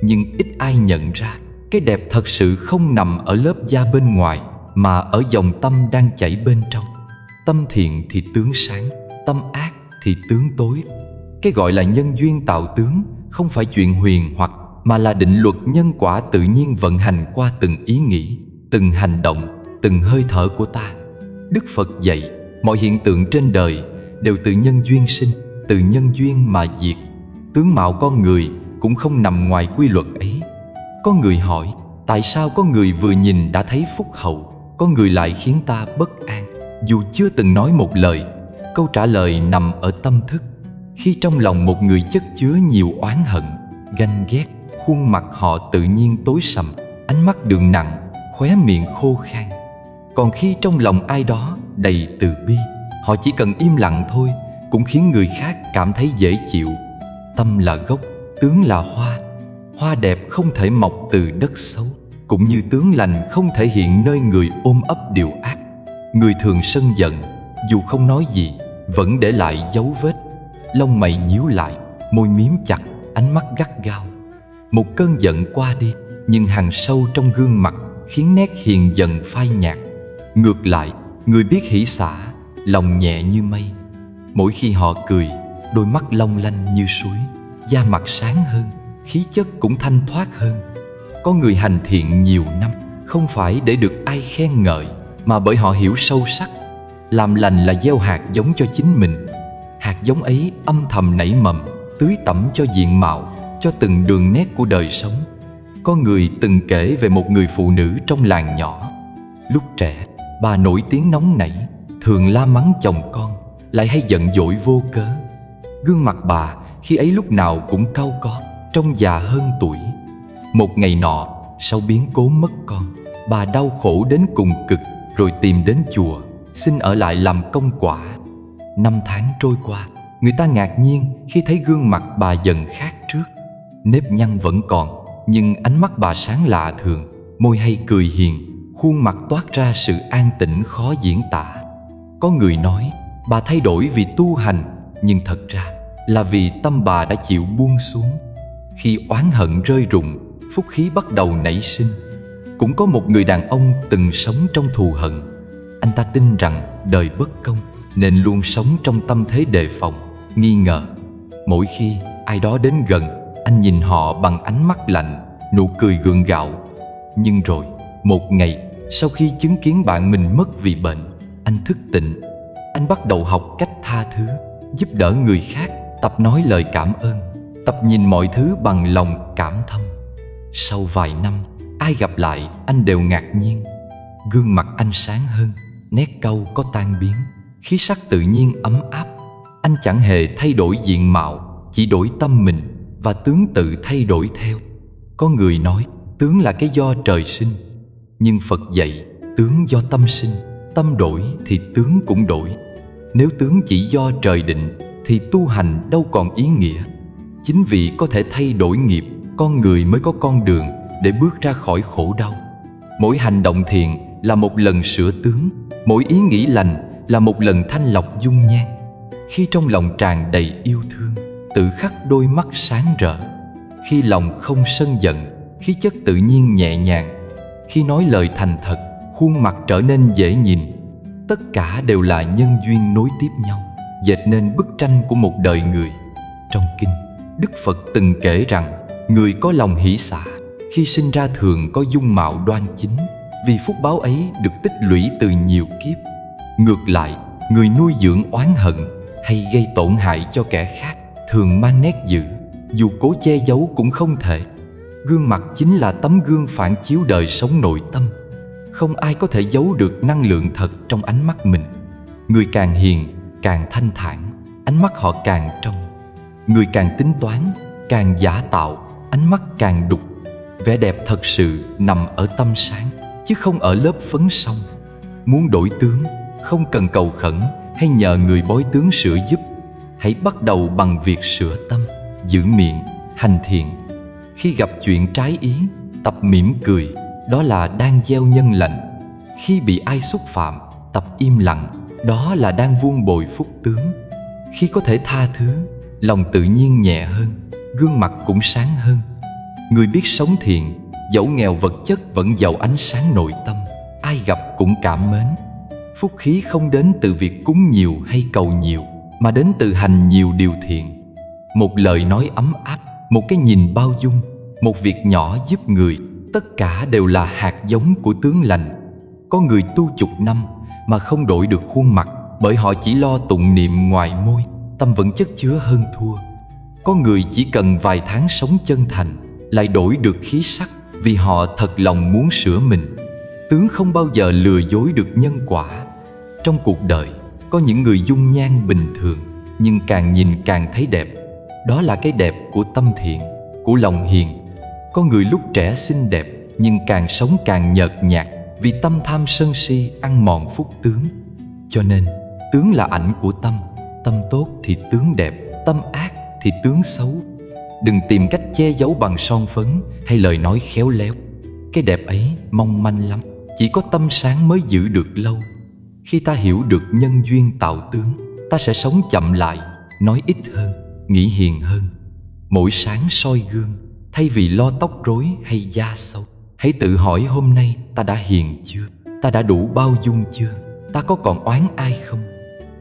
Nhưng ít ai nhận ra, cái đẹp thật sự không nằm ở lớp da bên ngoài, mà ở dòng tâm đang chảy bên trong. Tâm thiện thì tướng sáng, tâm ác thì tướng tối. Cái gọi là nhân duyên tạo tướng không phải chuyện huyền hoặc, mà là định luật nhân quả tự nhiên vận hành qua từng ý nghĩ, từng hành động, từng hơi thở của ta. Đức Phật dạy, mọi hiện tượng trên đời đều từ nhân duyên sinh, từ nhân duyên mà diệt. Tướng mạo con người cũng không nằm ngoài quy luật ấy. Có người hỏi, tại sao có người vừa nhìn đã thấy phúc hậu, có người lại khiến ta bất an, dù chưa từng nói một lời? Câu trả lời nằm ở tâm thức. Khi trong lòng một người chất chứa nhiều oán hận, ganh ghét, khuôn mặt họ tự nhiên tối sầm, ánh mắt đượm nặng, khóe miệng khô khan. Còn khi trong lòng ai đó đầy từ bi, họ chỉ cần im lặng thôi cũng khiến người khác cảm thấy dễ chịu. Tâm là gốc, tướng là hoa. Hoa đẹp không thể mọc từ đất xấu, cũng như tướng lành không thể hiện nơi người ôm ấp điều ác. Người thường sân giận, dù không nói gì, vẫn để lại dấu vết. Lông mày nhíu lại, môi miếm chặt, ánh mắt gắt gao. Một cơn giận qua đi, nhưng hằn sâu trong gương mặt khiến nét hiền dần phai nhạt. Ngược lại, người biết hỷ xả, lòng nhẹ như mây. Mỗi khi họ cười, đôi mắt long lanh như suối, da mặt sáng hơn, khí chất cũng thanh thoát hơn. Có người hành thiện nhiều năm, không phải để được ai khen ngợi, mà bởi họ hiểu sâu sắc, làm lành là gieo hạt giống cho chính mình. Hạt giống ấy âm thầm nảy mầm, tưới tẩm cho diện mạo, cho từng đường nét của đời sống. Có người từng kể về một người phụ nữ trong làng nhỏ. Lúc trẻ, bà nổi tiếng nóng nảy, thường la mắng chồng con, lại hay giận dỗi vô cớ. Gương mặt bà khi ấy lúc nào cũng cau có, trông già hơn tuổi. Một ngày nọ, sau biến cố mất con, bà đau khổ đến cùng cực, rồi tìm đến chùa, xin ở lại làm công quả. 5 tháng trôi qua, người ta ngạc nhiên khi thấy gương mặt bà dần khác trước. Nếp nhăn vẫn còn, nhưng ánh mắt bà sáng lạ thường, môi hay cười hiền, khuôn mặt toát ra sự an tĩnh khó diễn tả. Có người nói bà thay đổi vì tu hành, nhưng thật ra là vì tâm bà đã chịu buông xuống. Khi oán hận rơi rụng, phúc khí bắt đầu nảy sinh. Cũng có một người đàn ông từng sống trong thù hận. Anh ta tin rằng đời bất công, nên luôn sống trong tâm thế đề phòng, nghi ngờ. Mỗi khi ai đó đến gần, anh nhìn họ bằng ánh mắt lạnh, nụ cười gượng gạo. Nhưng rồi, một ngày, sau khi chứng kiến bạn mình mất vì bệnh, anh thức tỉnh. Anh bắt đầu học cách tha thứ, giúp đỡ người khác, tập nói lời cảm ơn, tập nhìn mọi thứ bằng lòng cảm thông. Sau vài năm, ai gặp lại anh đều ngạc nhiên. Gương mặt anh sáng hơn, nét cau có tan biến, khí sắc tự nhiên ấm áp. Anh chẳng hề thay đổi diện mạo, chỉ đổi tâm mình, và tướng tự thay đổi theo. Có người nói tướng là cái do trời sinh, nhưng Phật dạy tướng do tâm sinh. Tâm đổi thì tướng cũng đổi. Nếu tướng chỉ do trời định thì tu hành đâu còn ý nghĩa. Chính vì có thể thay đổi nghiệp, con người mới có con đường để bước ra khỏi khổ đau. Mỗi hành động thiện là một lần sửa tướng, mỗi ý nghĩ lành là một lần thanh lọc dung nhan. Khi trong lòng tràn đầy yêu thương, tự khắc đôi mắt sáng rỡ. Khi lòng không sân giận, khí chất tự nhiên nhẹ nhàng. Khi nói lời thành thật, khuôn mặt trở nên dễ nhìn. Tất cả đều là nhân duyên nối tiếp nhau, dệt nên bức tranh của một đời người. Trong kinh, Đức Phật từng kể rằng người có lòng hỷ xả, khi sinh ra thường có dung mạo đoan chính, vì phúc báo ấy được tích lũy từ nhiều kiếp. Ngược lại, người nuôi dưỡng oán hận hay gây tổn hại cho kẻ khác thường mang nét dữ, dù cố che giấu cũng không thể. Gương mặt chính là tấm gương phản chiếu đời sống nội tâm. Không ai có thể giấu được năng lượng thật trong ánh mắt mình. Người càng hiền, càng thanh thản, ánh mắt họ càng trong. Người càng tính toán, càng giả tạo, ánh mắt càng đục. Vẻ đẹp thật sự nằm ở tâm sáng, chứ không ở lớp phấn son. Muốn đổi tướng, không cần cầu khẩn hay nhờ người bói tướng sửa giúp. Hãy bắt đầu bằng việc sửa tâm, giữ miệng, hành thiện. Khi gặp chuyện trái ý, tập mỉm cười, đó là đang gieo nhân lành. Khi bị ai xúc phạm, tập im lặng, đó là đang vuông bồi phúc tướng. Khi có thể tha thứ, lòng tự nhiên nhẹ hơn, gương mặt cũng sáng hơn. Người biết sống thiện, dẫu nghèo vật chất vẫn giàu ánh sáng nội tâm, ai gặp cũng cảm mến. Phúc khí không đến từ việc cúng nhiều hay cầu nhiều, mà đến từ hành nhiều điều thiện. Một lời nói ấm áp, một cái nhìn bao dung, Một việc nhỏ giúp người, tất cả đều là hạt giống của tướng lành. Có người tu chục năm mà không đổi được khuôn mặt, bởi họ chỉ lo tụng niệm ngoài môi, tâm vẫn chất chứa hơn thua. Có người chỉ cần vài tháng sống chân thành lại đổi được khí sắc, vì họ thật lòng muốn sửa mình. Tướng không bao giờ lừa dối được nhân quả. Trong cuộc đời có những người dung nhan bình thường, nhưng càng nhìn càng thấy đẹp. Đó là cái đẹp của tâm thiện, của lòng hiền. Có người lúc trẻ xinh đẹp, nhưng càng sống càng nhợt nhạt, vì tâm tham sân si ăn mòn phúc tướng. Cho nên tướng là ảnh của tâm. Tâm tốt thì tướng đẹp, tâm ác thì tướng xấu. Đừng tìm cách che giấu bằng son phấn hay lời nói khéo léo. Cái đẹp ấy mong manh lắm, chỉ có tâm sáng mới giữ được lâu. Khi ta hiểu được nhân duyên tạo tướng, ta sẽ sống chậm lại, nói ít hơn, nghĩ hiền hơn. Mỗi sáng soi gương, thay vì lo tóc rối hay da xấu, hãy tự hỏi hôm nay ta đã hiền chưa? Ta đã đủ bao dung chưa? Ta có còn oán ai không?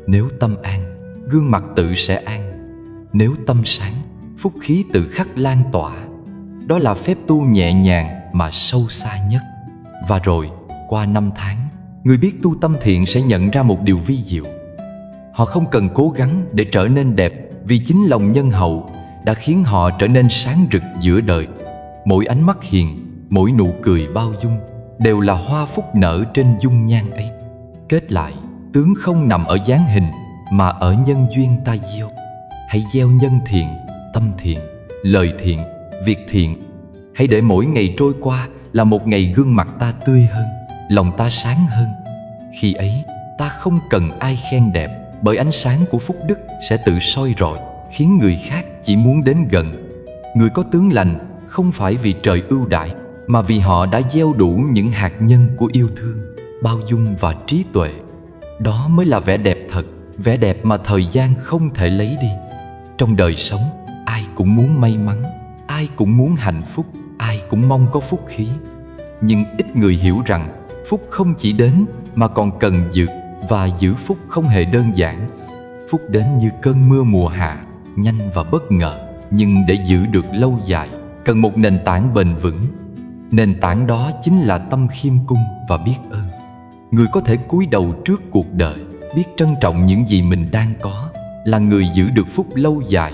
Nếu tâm an, gương mặt tự sẽ an. Nếu tâm sáng, phúc khí tự khắc lan tỏa. Đó là phép tu nhẹ nhàng mà sâu xa nhất. Và rồi, qua năm tháng, người biết tu tâm thiện sẽ nhận ra một điều vi diệu. Họ không cần cố gắng để trở nên đẹp, vì chính lòng nhân hậu đã khiến họ trở nên sáng rực giữa đời. Mỗi ánh mắt hiền, mỗi nụ cười bao dung đều là hoa phúc nở trên dung nhan ấy. Kết lại, tướng không nằm ở dáng hình mà ở nhân duyên ta gieo. Hãy gieo nhân thiện, tâm thiện, lời thiện, việc thiện. Hãy để mỗi ngày trôi qua là một ngày gương mặt ta tươi hơn, lòng ta sáng hơn. Khi ấy, ta không cần ai khen đẹp, bởi ánh sáng của phúc đức sẽ tự soi rọi, khiến người khác chỉ muốn đến gần. Người có tướng lành không phải vì trời ưu đãi, mà vì họ đã gieo đủ những hạt nhân của yêu thương, bao dung và trí tuệ. Đó mới là vẻ đẹp thật, vẻ đẹp mà thời gian không thể lấy đi. Trong đời sống, ai cũng muốn may mắn, ai cũng muốn hạnh phúc, ai cũng mong có phúc khí. Nhưng ít người hiểu rằng phúc không chỉ đến mà còn cần giữ, và giữ phúc không hề đơn giản. Phúc đến như cơn mưa mùa hạ, nhanh và bất ngờ, nhưng để giữ được lâu dài cần một nền tảng bền vững. Nền tảng đó chính là tâm khiêm cung và biết ơn. Người có thể cúi đầu trước cuộc đời, biết trân trọng những gì mình đang có, là người giữ được phúc lâu dài.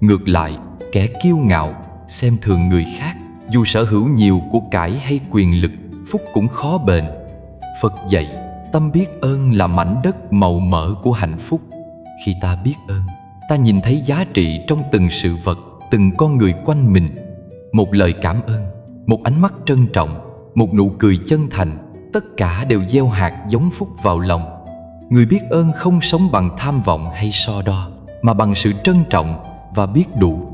Ngược lại, kẻ kiêu ngạo, xem thường người khác, dù sở hữu nhiều của cải hay quyền lực, phúc cũng khó bền. Phật dạy, tâm biết ơn là mảnh đất màu mỡ của hạnh phúc. Khi ta biết ơn, ta nhìn thấy giá trị trong từng sự vật, từng con người quanh mình. Một lời cảm ơn, một ánh mắt trân trọng, một nụ cười chân thành, tất cả đều gieo hạt giống phúc vào lòng. Người biết ơn không sống bằng tham vọng hay so đo, mà bằng sự trân trọng và biết đủ.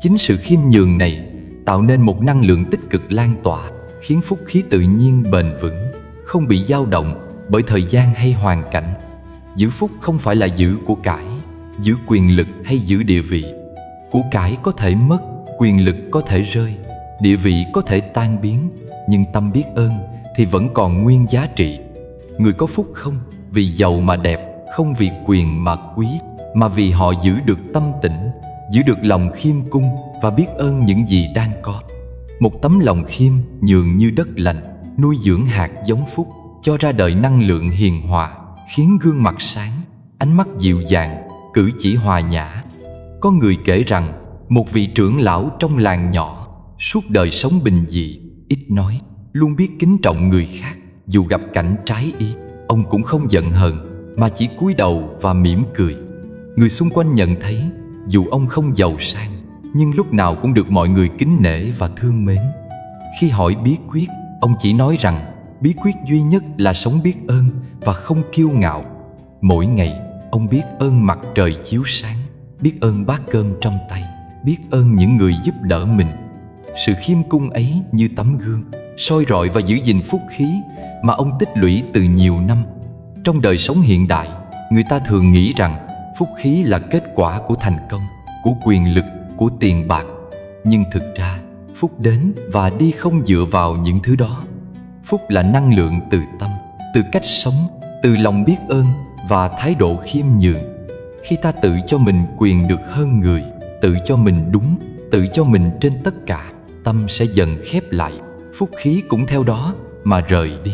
Chính sự khiêm nhường này tạo nên một năng lượng tích cực lan tỏa, khiến phúc khí tự nhiên bền vững, không bị dao động bởi thời gian hay hoàn cảnh. Giữ phúc không phải là giữ của cải, giữ quyền lực hay giữ địa vị. Của cải có thể mất, quyền lực có thể rơi, địa vị có thể tan biến, nhưng tâm biết ơn thì vẫn còn nguyên giá trị. Người có phúc không vì giàu mà đẹp, không vì quyền mà quý, mà vì họ giữ được tâm tĩnh, giữ được lòng khiêm cung và biết ơn những gì đang có. Một tấm lòng khiêm nhường như đất lành, nuôi dưỡng hạt giống phúc, cho ra đời năng lượng hiền hòa, khiến gương mặt sáng, ánh mắt dịu dàng, cử chỉ hòa nhã. Có người kể rằng một vị trưởng lão trong làng nhỏ, suốt đời sống bình dị, ít nói, luôn biết kính trọng người khác. Dù gặp cảnh trái ý, ông cũng không giận hờn, mà chỉ cúi đầu và mỉm cười. Người xung quanh nhận thấy, dù ông không giàu sang, nhưng lúc nào cũng được mọi người kính nể và thương mến. Khi hỏi bí quyết, ông chỉ nói rằng bí quyết duy nhất là sống biết ơn và không kiêu ngạo. Mỗi ngày, ông biết ơn mặt trời chiếu sáng, biết ơn bát cơm trong tay, biết ơn những người giúp đỡ mình. Sự khiêm cung ấy như tấm gương, soi rọi và giữ gìn phúc khí mà ông tích lũy từ nhiều năm. Trong đời sống hiện đại, người ta thường nghĩ rằng phúc khí là kết quả của thành công, của quyền lực, của tiền bạc. Nhưng thực ra, phúc đến và đi không dựa vào những thứ đó. Phúc là năng lượng từ tâm, từ cách sống, từ lòng biết ơn và thái độ khiêm nhường. Khi ta tự cho mình quyền được hơn người, tự cho mình đúng, tự cho mình trên tất cả, tâm sẽ dần khép lại, phúc khí cũng theo đó mà rời đi.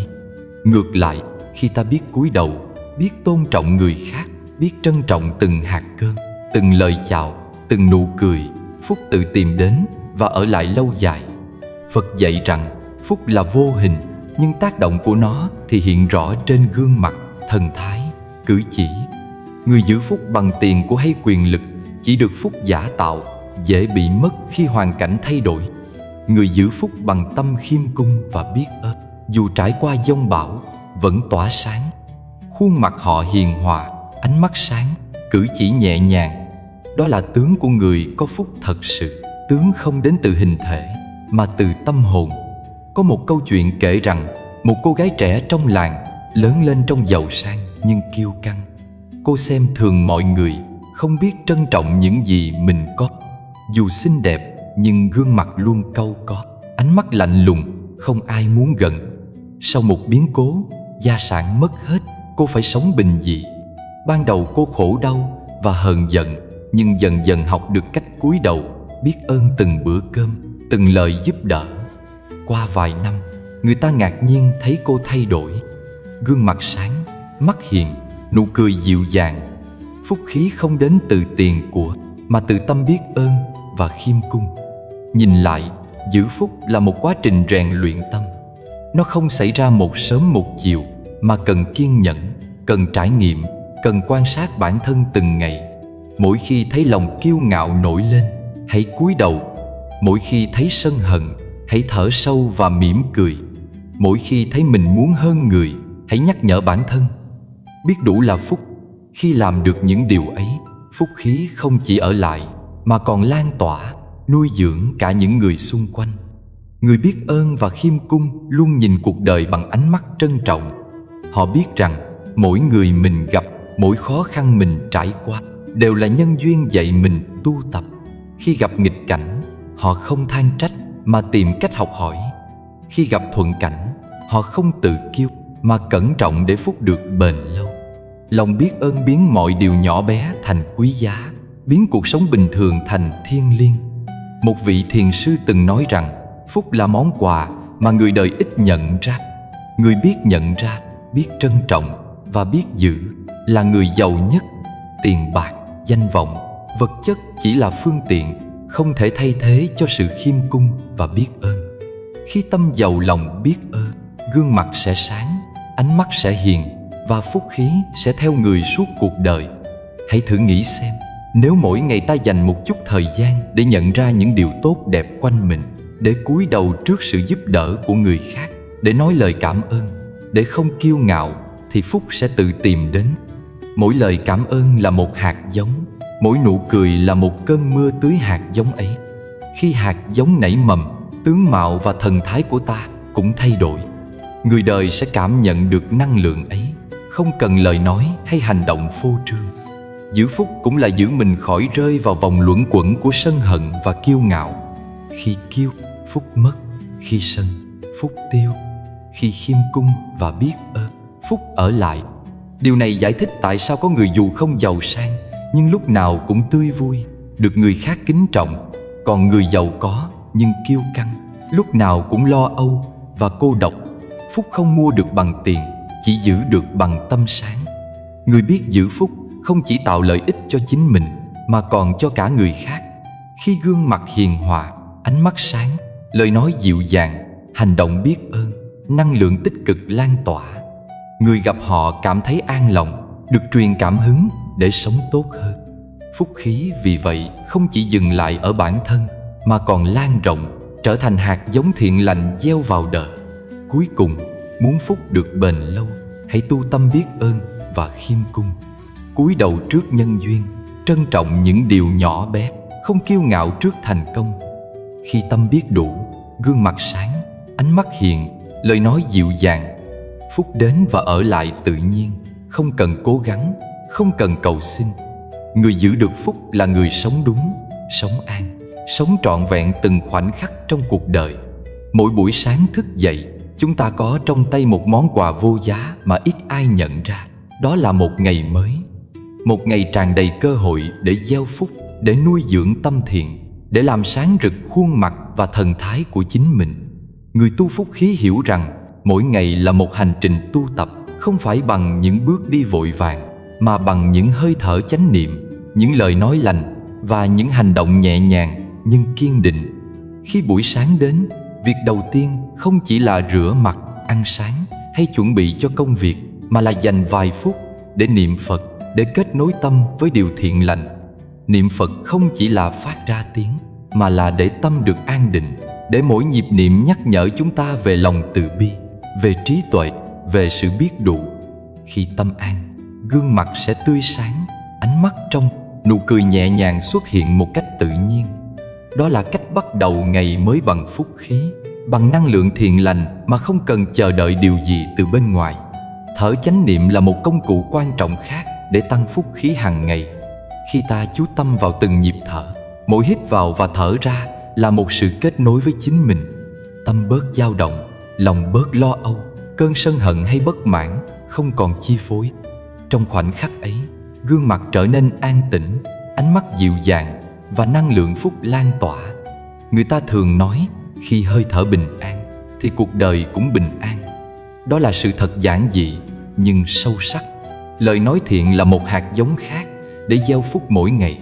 Ngược lại, khi ta biết cúi đầu, biết tôn trọng người khác, biết trân trọng từng hạt cơm, từng lời chào, từng nụ cười, phúc tự tìm đến và ở lại lâu dài. Phật dạy rằng phúc là vô hình, nhưng tác động của nó thì hiện rõ trên gương mặt, thần thái, cử chỉ. Người giữ phúc bằng tiền của hay quyền lực chỉ được phúc giả tạo, dễ bị mất khi hoàn cảnh thay đổi. Người giữ phúc bằng tâm khiêm cung và biết ơn, dù trải qua dông bão vẫn tỏa sáng. Khuôn mặt họ hiền hòa, ánh mắt sáng, cử chỉ nhẹ nhàng. Đó là tướng của người có phúc thật sự. Tướng không đến từ hình thể mà từ tâm hồn. Có một câu chuyện kể rằng một cô gái trẻ trong làng lớn lên trong giàu sang nhưng kiêu căng. Cô xem thường mọi người, không biết trân trọng những gì mình có. Dù xinh đẹp nhưng gương mặt luôn cau có, ánh mắt lạnh lùng, không ai muốn gần. Sau một biến cố, gia sản mất hết, cô phải sống bình dị. Ban đầu cô khổ đau và hờn giận, nhưng dần dần học được cách cúi đầu, biết ơn từng bữa cơm, từng lời giúp đỡ. Qua vài năm, người ta ngạc nhiên thấy cô thay đổi. Gương mặt sáng, mắt hiền, nụ cười dịu dàng. Phúc khí không đến từ tiền của, mà từ tâm biết ơn và khiêm cung. Nhìn lại, giữ phúc là một quá trình rèn luyện tâm. Nó không xảy ra một sớm một chiều, mà cần kiên nhẫn, cần trải nghiệm, cần quan sát bản thân từng ngày. Mỗi khi thấy lòng kiêu ngạo nổi lên, hãy cúi đầu. Mỗi khi thấy sân hận, hãy thở sâu và mỉm cười. Mỗi khi thấy mình muốn hơn người, hãy nhắc nhở bản thân. Biết đủ là phúc. Khi làm được những điều ấy, phúc khí không chỉ ở lại, mà còn lan tỏa, nuôi dưỡng cả những người xung quanh. Người biết ơn và khiêm cung luôn nhìn cuộc đời bằng ánh mắt trân trọng. Họ biết rằng mỗi người mình gặp, mỗi khó khăn mình trải qua đều là nhân duyên dạy mình tu tập. Khi gặp nghịch cảnh, họ không than trách mà tìm cách học hỏi. Khi gặp thuận cảnh, họ không tự kiêu mà cẩn trọng để phúc được bền lâu. Lòng biết ơn biến mọi điều nhỏ bé thành quý giá, biến cuộc sống bình thường thành thiêng liêng. Một vị thiền sư từng nói rằng phúc là món quà mà người đời ít nhận ra. Người biết nhận ra, biết trân trọng và biết giữ là người giàu nhất. Tiền bạc, danh vọng, vật chất chỉ là phương tiện, không thể thay thế cho sự khiêm cung và biết ơn. Khi tâm giàu lòng biết ơn, gương mặt sẽ sáng, ánh mắt sẽ hiền và phúc khí sẽ theo người suốt cuộc đời. Hãy thử nghĩ xem, nếu mỗi ngày ta dành một chút thời gian để nhận ra những điều tốt đẹp quanh mình, để cúi đầu trước sự giúp đỡ của người khác, để nói lời cảm ơn, để không kiêu ngạo, thì phúc sẽ tự tìm đến. Mỗi lời cảm ơn là một hạt giống, mỗi nụ cười là một cơn mưa tưới hạt giống ấy. Khi hạt giống nảy mầm, tướng mạo và thần thái của ta cũng thay đổi. Người đời sẽ cảm nhận được năng lượng ấy, không cần lời nói hay hành động phô trương. Giữ phúc cũng là giữ mình khỏi rơi vào vòng luẩn quẩn của sân hận và kiêu ngạo. Khi kiêu, phúc mất. Khi sân, phúc tiêu. Khi khiêm cung và biết ơn, phúc ở lại. Điều này giải thích tại sao có người dù không giàu sang nhưng lúc nào cũng tươi vui, được người khác kính trọng. Còn người giàu có nhưng kiêu căng, lúc nào cũng lo âu và cô độc. Phúc không mua được bằng tiền, chỉ giữ được bằng tâm sáng. Người biết giữ phúc không chỉ tạo lợi ích cho chính mình mà còn cho cả người khác. Khi gương mặt hiền hòa, ánh mắt sáng, lời nói dịu dàng, hành động biết ơn, năng lượng tích cực lan tỏa. Người gặp họ cảm thấy an lòng, được truyền cảm hứng để sống tốt hơn. Phúc khí vì vậy không chỉ dừng lại ở bản thân mà còn lan rộng, trở thành hạt giống thiện lành gieo vào đời. Cuối cùng, muốn phúc được bền lâu, hãy tu tâm biết ơn và khiêm cung. Cúi đầu trước nhân duyên, trân trọng những điều nhỏ bé, không kiêu ngạo trước thành công. Khi tâm biết đủ, gương mặt sáng, ánh mắt hiền, lời nói dịu dàng, phúc đến và ở lại tự nhiên, không cần cố gắng, không cần cầu xin. Người giữ được phúc là người sống đúng, sống an, sống trọn vẹn từng khoảnh khắc trong cuộc đời. Mỗi buổi sáng thức dậy, chúng ta có trong tay một món quà vô giá mà ít ai nhận ra. Đó là một ngày mới, một ngày tràn đầy cơ hội để gieo phúc, để nuôi dưỡng tâm thiện, để làm sáng rực khuôn mặt và thần thái của chính mình. Người tu phúc khí hiểu rằng mỗi ngày là một hành trình tu tập, không phải bằng những bước đi vội vàng, mà bằng những hơi thở chánh niệm, những lời nói lành và những hành động nhẹ nhàng nhưng kiên định. Khi buổi sáng đến, việc đầu tiên không chỉ là rửa mặt, ăn sáng hay chuẩn bị cho công việc, mà là dành vài phút để niệm Phật, để kết nối tâm với điều thiện lành. Niệm Phật không chỉ là phát ra tiếng, mà là để tâm được an định, để mỗi nhịp niệm nhắc nhở chúng ta về lòng từ bi, về trí tuệ, về sự biết đủ. Khi tâm an, gương mặt sẽ tươi sáng, ánh mắt trong, nụ cười nhẹ nhàng xuất hiện một cách tự nhiên. Đó là cách bắt đầu ngày mới bằng phúc khí, bằng năng lượng thiện lành mà không cần chờ đợi điều gì từ bên ngoài. Thở chánh niệm là một công cụ quan trọng khác để tăng phúc khí hàng ngày. Khi ta chú tâm vào từng nhịp thở, mỗi hít vào và thở ra là một sự kết nối với chính mình. Tâm bớt dao động, lòng bớt lo âu, cơn sân hận hay bất mãn không còn chi phối. Trong khoảnh khắc ấy, gương mặt trở nên an tĩnh, ánh mắt dịu dàng và năng lượng phúc lan tỏa. Người ta thường nói, khi hơi thở bình an thì cuộc đời cũng bình an. Đó là sự thật giản dị nhưng sâu sắc. Lời nói thiện là một hạt giống khác để gieo phúc mỗi ngày.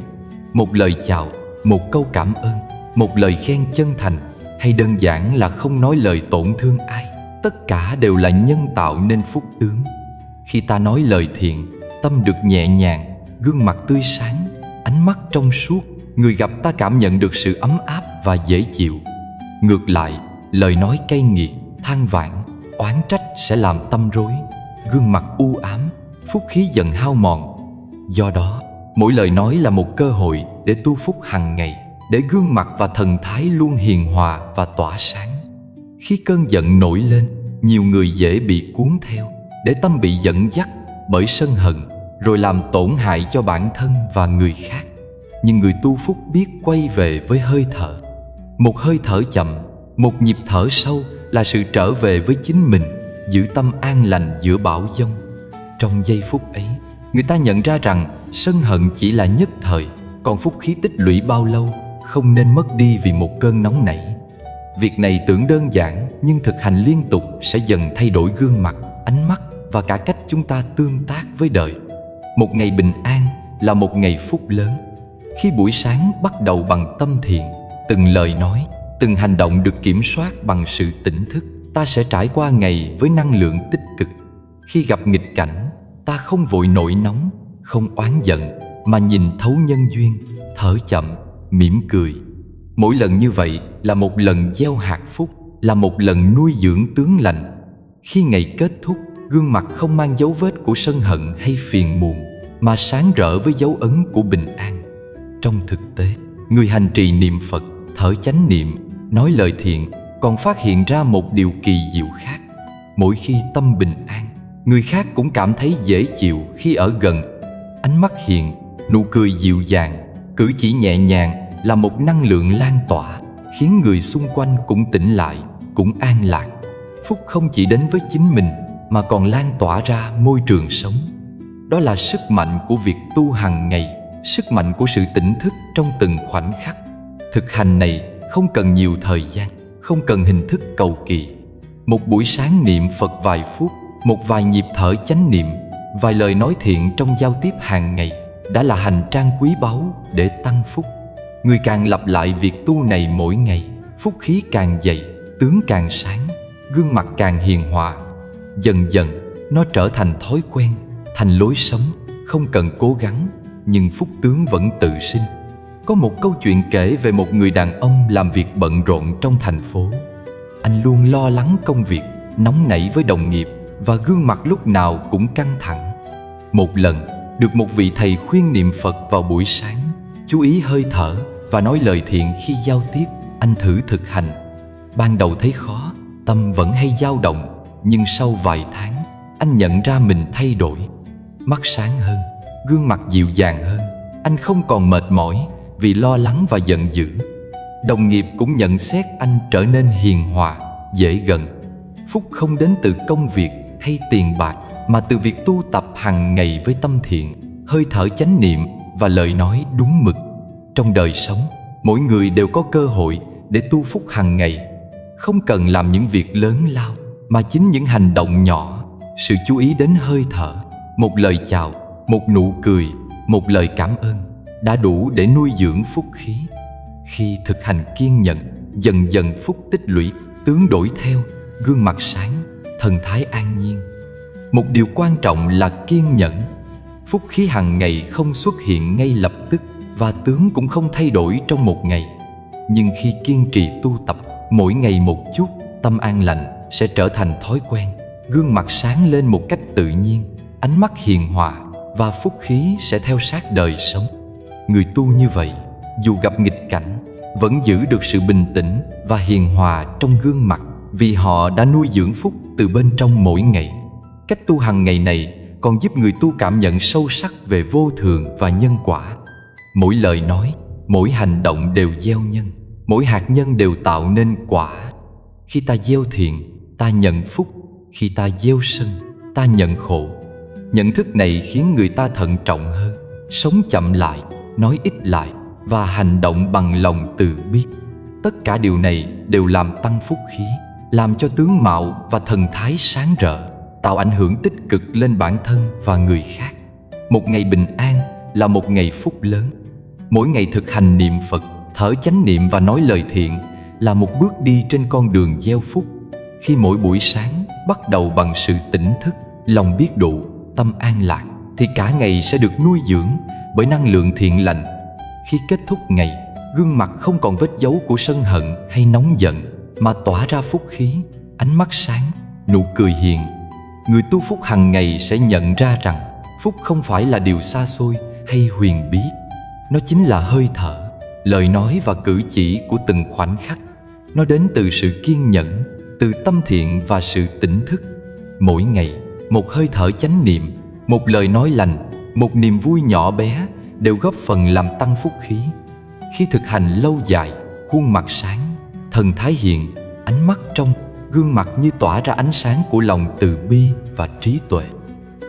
Một lời chào, một câu cảm ơn, một lời khen chân thành, hay đơn giản là không nói lời tổn thương ai, tất cả đều là nhân tạo nên phúc tướng. Khi ta nói lời thiện, tâm được nhẹ nhàng, gương mặt tươi sáng, ánh mắt trong suốt, người gặp ta cảm nhận được sự ấm áp và dễ chịu. Ngược lại, lời nói cay nghiệt, than vãn, oán trách sẽ làm tâm rối, gương mặt u ám, phúc khí dần hao mòn. Do đó, mỗi lời nói là một cơ hội để tu phúc hàng ngày, để gương mặt và thần thái luôn hiền hòa và tỏa sáng. Khi cơn giận nổi lên, nhiều người dễ bị cuốn theo, để tâm bị dẫn dắt bởi sân hận, rồi làm tổn hại cho bản thân và người khác. Nhưng người tu phúc biết quay về với hơi thở. Một hơi thở chậm, một nhịp thở sâu là sự trở về với chính mình, giữ tâm an lành giữa bão giông. Trong giây phút ấy, người ta nhận ra rằng sân hận chỉ là nhất thời, còn phúc khí tích lũy bao lâu không nên mất đi vì một cơn nóng nảy. Việc này tưởng đơn giản, nhưng thực hành liên tục sẽ dần thay đổi gương mặt, ánh mắt và cả cách chúng ta tương tác với đời. Một ngày bình an là một ngày phúc lớn. Khi buổi sáng bắt đầu bằng tâm thiện, từng lời nói, từng hành động được kiểm soát bằng sự tỉnh thức, ta sẽ trải qua ngày với năng lượng tích cực. Khi gặp nghịch cảnh, ta không vội nổi nóng, không oán giận, mà nhìn thấu nhân duyên, thở chậm, mỉm cười. Mỗi lần như vậy là một lần gieo hạt phúc, là một lần nuôi dưỡng tướng lành. Khi ngày kết thúc, gương mặt không mang dấu vết của sân hận hay phiền muộn, mà sáng rỡ với dấu ấn của bình an. Trong thực tế, người hành trì niệm Phật, thở chánh niệm, nói lời thiện còn phát hiện ra một điều kỳ diệu khác. Mỗi khi tâm bình an, người khác cũng cảm thấy dễ chịu khi ở gần. Ánh mắt hiền, nụ cười dịu dàng, cử chỉ nhẹ nhàng là một năng lượng lan tỏa, khiến người xung quanh cũng tỉnh lại, cũng an lạc. Phúc không chỉ đến với chính mình, mà còn lan tỏa ra môi trường sống. Đó là sức mạnh của việc tu hàng ngày, sức mạnh của sự tỉnh thức trong từng khoảnh khắc. Thực hành này không cần nhiều thời gian, không cần hình thức cầu kỳ. Một buổi sáng niệm Phật vài phút, một vài nhịp thở chánh niệm, vài lời nói thiện trong giao tiếp hàng ngày đã là hành trang quý báu để tăng phúc. Người càng lặp lại việc tu này mỗi ngày, phúc khí càng dày, tướng càng sáng, gương mặt càng hiền hòa. Dần dần, nó trở thành thói quen, thành lối sống, không cần cố gắng, nhưng phúc tướng vẫn tự sinh. Có một câu chuyện kể về một người đàn ông làm việc bận rộn trong thành phố. Anh luôn lo lắng công việc, nóng nảy với đồng nghiệp và gương mặt lúc nào cũng căng thẳng. Một lần, được một vị thầy khuyên niệm Phật vào buổi sáng, chú ý hơi thở và nói lời thiện khi giao tiếp. Anh thử thực hành. Ban đầu thấy khó, tâm vẫn hay dao động, nhưng sau vài tháng, anh nhận ra mình thay đổi. Mắt sáng hơn, gương mặt dịu dàng hơn, anh không còn mệt mỏi vì lo lắng và giận dữ. Đồng nghiệp cũng nhận xét anh trở nên hiền hòa, dễ gần. Phúc không đến từ công việc hay tiền bạc, mà từ việc tu tập hàng ngày với tâm thiện, hơi thở chánh niệm và lời nói đúng mực. Trong đời sống, mỗi người đều có cơ hội để tu phúc hàng ngày. Không cần làm những việc lớn lao, mà chính những hành động nhỏ, sự chú ý đến hơi thở, một lời chào, một nụ cười, một lời cảm ơn đã đủ để nuôi dưỡng phúc khí. Khi thực hành kiên nhẫn, dần dần phúc tích lũy, tướng đổi theo, gương mặt sáng, thần thái an nhiên. Một điều quan trọng là kiên nhẫn. Phúc khí hàng ngày không xuất hiện ngay lập tức, và tướng cũng không thay đổi trong một ngày. Nhưng khi kiên trì tu tập, mỗi ngày một chút, tâm an lành sẽ trở thành thói quen. Gương mặt sáng lên một cách tự nhiên, ánh mắt hiền hòa, và phúc khí sẽ theo sát đời sống. Người tu như vậy, dù gặp nghịch cảnh, vẫn giữ được sự bình tĩnh và hiền hòa trong gương mặt, vì họ đã nuôi dưỡng phúc từ bên trong mỗi ngày. Cách tu hàng ngày này còn giúp người tu cảm nhận sâu sắc về vô thường và nhân quả. Mỗi lời nói, mỗi hành động đều gieo nhân, mỗi hạt nhân đều tạo nên quả. Khi ta gieo thiện, ta nhận phúc. Khi ta gieo sân, ta nhận khổ. Nhận thức này khiến người ta thận trọng hơn, sống chậm lại, nói ít lại, và hành động bằng lòng từ bi. Tất cả điều này đều làm tăng phúc khí, làm cho tướng mạo và thần thái sáng rỡ, tạo ảnh hưởng tích cực lên bản thân và người khác. Một ngày bình an là một ngày phúc lớn. Mỗi ngày thực hành niệm Phật, thở chánh niệm và nói lời thiện là một bước đi trên con đường gieo phúc. Khi mỗi buổi sáng bắt đầu bằng sự tỉnh thức, lòng biết đủ, tâm an lạc, thì cả ngày sẽ được nuôi dưỡng bởi năng lượng thiện lành. Khi kết thúc ngày, gương mặt không còn vết dấu của sân hận hay nóng giận, mà tỏa ra phúc khí, ánh mắt sáng, nụ cười hiền. Người tu phúc hàng ngày sẽ nhận ra rằng phúc không phải là điều xa xôi hay huyền bí. Nó chính là hơi thở, lời nói và cử chỉ của từng khoảnh khắc. Nó đến từ sự kiên nhẫn, từ tâm thiện và sự tỉnh thức. Mỗi ngày, một hơi thở chánh niệm, một lời nói lành, một niềm vui nhỏ bé đều góp phần làm tăng phúc khí. Khi thực hành lâu dài, khuôn mặt sáng, thần thái hiền, ánh mắt trong, gương mặt như tỏa ra ánh sáng của lòng từ bi và trí tuệ.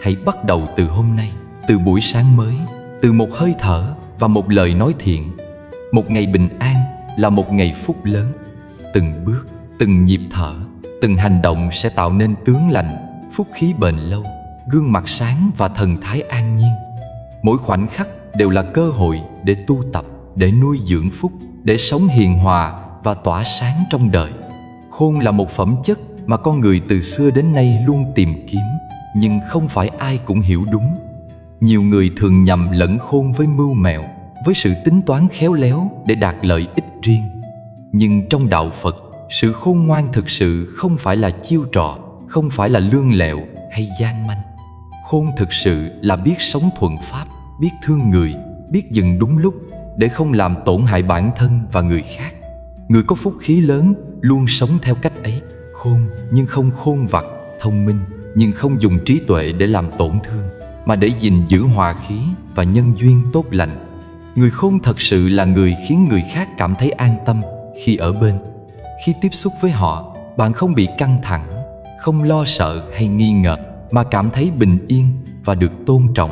Hãy bắt đầu từ hôm nay, từ buổi sáng mới, từ một hơi thở và một lời nói thiện. Một ngày bình an là một ngày phúc lớn. Từng bước, từng nhịp thở, từng hành động sẽ tạo nên tướng lành, phúc khí bền lâu, gương mặt sáng và thần thái an nhiên. Mỗi khoảnh khắc đều là cơ hội để tu tập, để nuôi dưỡng phúc, để sống hiền hòa và tỏa sáng trong đời. Khôn là một phẩm chất mà con người từ xưa đến nay luôn tìm kiếm, nhưng không phải ai cũng hiểu đúng. Nhiều người thường nhầm lẫn khôn với mưu mẹo, với sự tính toán khéo léo để đạt lợi ích riêng. Nhưng trong đạo Phật, sự khôn ngoan thực sự không phải là chiêu trò, không phải là lương lẹo hay gian manh. Khôn thực sự là biết sống thuận pháp, biết thương người, biết dừng đúng lúc để không làm tổn hại bản thân và người khác. Người có phúc khí lớn luôn sống theo cách ấy, khôn nhưng không khôn vặt, thông minh nhưng không dùng trí tuệ để làm tổn thương, mà để gìn giữ hòa khí và nhân duyên tốt lành. Người khôn thật sự là người khiến người khác cảm thấy an tâm khi ở bên. Khi tiếp xúc với họ, bạn không bị căng thẳng, không lo sợ hay nghi ngờ, mà cảm thấy bình yên và được tôn trọng.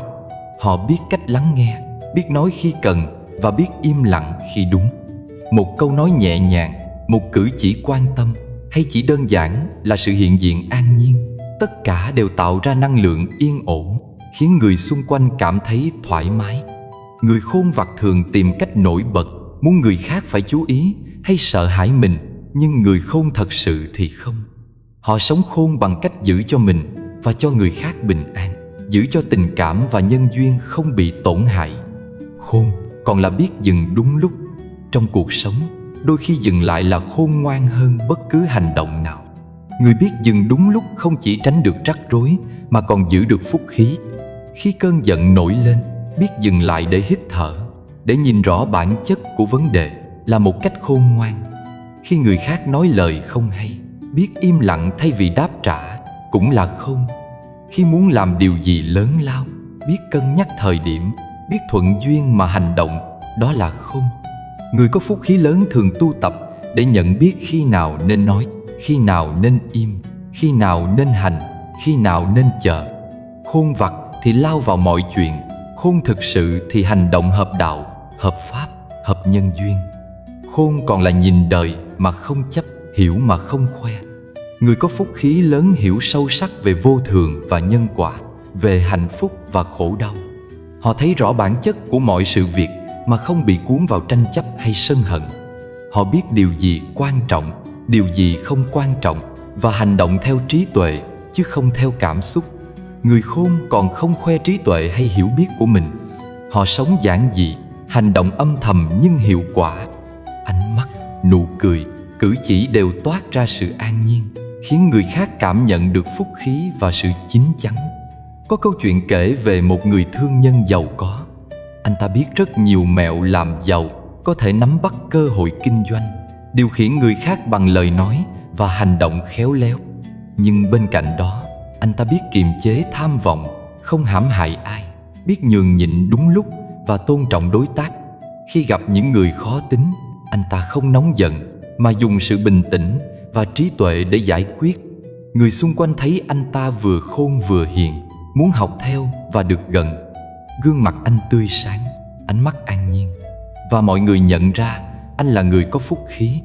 Họ biết cách lắng nghe, biết nói khi cần và biết im lặng khi đúng. Một câu nói nhẹ nhàng, một cử chỉ quan tâm, hay chỉ đơn giản là sự hiện diện an nhiên, tất cả đều tạo ra năng lượng yên ổn, khiến người xung quanh cảm thấy thoải mái. Người khôn vặt thường tìm cách nổi bật, muốn người khác phải chú ý hay sợ hãi mình, nhưng người khôn thật sự thì không. Họ sống khôn bằng cách giữ cho mình và cho người khác bình an, giữ cho tình cảm và nhân duyên không bị tổn hại. Khôn còn là biết dừng đúng lúc. Trong cuộc sống, đôi khi dừng lại là khôn ngoan hơn bất cứ hành động nào. Người biết dừng đúng lúc không chỉ tránh được rắc rối, mà còn giữ được phúc khí. Khi cơn giận nổi lên, biết dừng lại để hít thở, để nhìn rõ bản chất của vấn đề là một cách khôn ngoan. Khi người khác nói lời không hay, biết im lặng thay vì đáp trả cũng là khôn. Khi muốn làm điều gì lớn lao, biết cân nhắc thời điểm, biết thuận duyên mà hành động, đó là khôn. Người có phúc khí lớn thường tu tập để nhận biết khi nào nên nói, khi nào nên im, khi nào nên hành, khi nào nên chờ. Khôn vặt thì lao vào mọi chuyện, khôn thực sự thì hành động hợp đạo, hợp pháp, hợp nhân duyên. Khôn còn là nhìn đời mà không chấp, hiểu mà không khoe. Người có phúc khí lớn hiểu sâu sắc về vô thường và nhân quả, về hạnh phúc và khổ đau. Họ thấy rõ bản chất của mọi sự việc mà không bị cuốn vào tranh chấp hay sân hận. Họ biết điều gì quan trọng, điều gì không quan trọng, và hành động theo trí tuệ chứ không theo cảm xúc. Người khôn còn không khoe trí tuệ hay hiểu biết của mình. Họ sống giản dị, hành động âm thầm nhưng hiệu quả. Ánh mắt, nụ cười, cử chỉ đều toát ra sự an nhiên, khiến người khác cảm nhận được phúc khí và sự chín chắn. Có câu chuyện kể về một người thương nhân giàu có. Anh ta biết rất nhiều mẹo làm giàu, có thể nắm bắt cơ hội kinh doanh, điều khiển người khác bằng lời nói và hành động khéo léo. Nhưng bên cạnh đó, anh ta biết kiềm chế tham vọng, không hãm hại ai, biết nhường nhịn đúng lúc và tôn trọng đối tác. Khi gặp những người khó tính, anh ta không nóng giận mà dùng sự bình tĩnh và trí tuệ để giải quyết. Người xung quanh thấy anh ta vừa khôn vừa hiền, muốn học theo và được gần. Gương mặt anh tươi sáng, ánh mắt an nhiên, và mọi người nhận ra anh là người có phúc khí.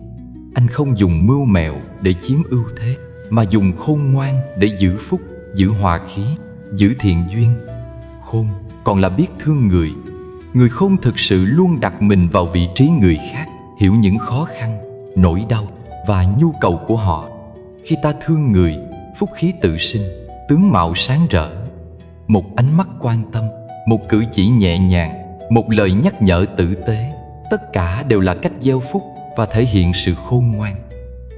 Anh không dùng mưu mẹo để chiếm ưu thế, mà dùng khôn ngoan để giữ phúc, giữ hòa khí, giữ thiện duyên. Khôn còn là biết thương người. Người khôn thực sự luôn đặt mình vào vị trí người khác, hiểu những khó khăn, nỗi đau và nhu cầu của họ. Khi ta thương người, phúc khí tự sinh, tướng mạo sáng rỡ. Một ánh mắt quan tâm, một cử chỉ nhẹ nhàng, một lời nhắc nhở tử tế, tất cả đều là cách gieo phúc và thể hiện sự khôn ngoan.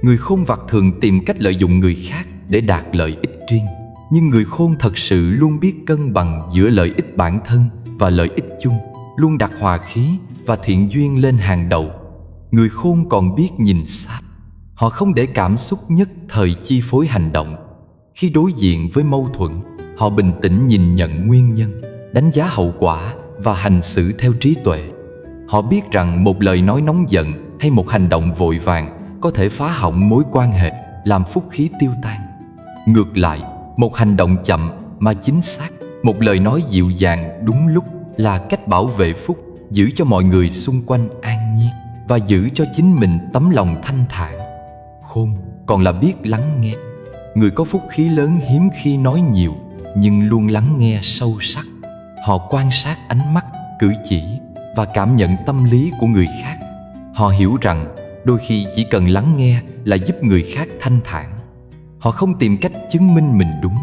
Người khôn vặt thường tìm cách lợi dụng người khác để đạt lợi ích riêng, nhưng người khôn thật sự luôn biết cân bằng giữa lợi ích bản thân và lợi ích chung, luôn đặt hòa khí và thiện duyên lên hàng đầu. Người khôn còn biết nhìn xa. Họ không để cảm xúc nhất thời chi phối hành động. Khi đối diện với mâu thuẫn, họ bình tĩnh nhìn nhận nguyên nhân, đánh giá hậu quả và hành xử theo trí tuệ. Họ biết rằng một lời nói nóng giận hay một hành động vội vàng có thể phá hỏng mối quan hệ, làm phúc khí tiêu tan. Ngược lại, một hành động chậm mà chính xác, một lời nói dịu dàng đúng lúc là cách bảo vệ phúc, giữ cho mọi người xung quanh an nhiên và giữ cho chính mình tấm lòng thanh thản. Khôn còn là biết lắng nghe. Người có phúc khí lớn hiếm khi nói nhiều, nhưng luôn lắng nghe sâu sắc. Họ quan sát ánh mắt, cử chỉ và cảm nhận tâm lý của người khác. Họ hiểu rằng đôi khi chỉ cần lắng nghe là giúp người khác thanh thản. Họ không tìm cách chứng minh mình đúng,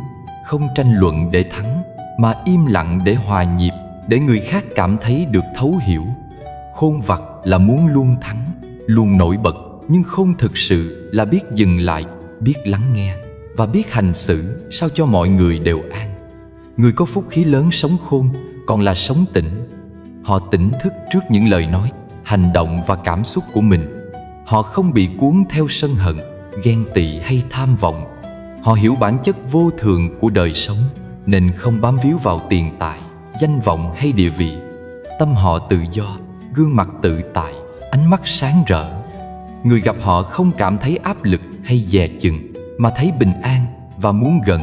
không tranh luận để thắng, mà im lặng để hòa nhịp, để người khác cảm thấy được thấu hiểu. Khôn vặt là muốn luôn thắng, luôn nổi bật, nhưng khôn thực sự là biết dừng lại, biết lắng nghe và biết hành xử sao cho mọi người đều an. Người có phúc khí lớn sống khôn còn là sống tỉnh. Họ tỉnh thức trước những lời nói, hành động và cảm xúc của mình. Họ không bị cuốn theo sân hận, ghen tị hay tham vọng. Họ hiểu bản chất vô thường của đời sống, nên không bám víu vào tiền tài, danh vọng hay địa vị. Tâm họ tự do, gương mặt tự tại, ánh mắt sáng rỡ. Người gặp họ không cảm thấy áp lực hay dè chừng, mà thấy bình an và muốn gần.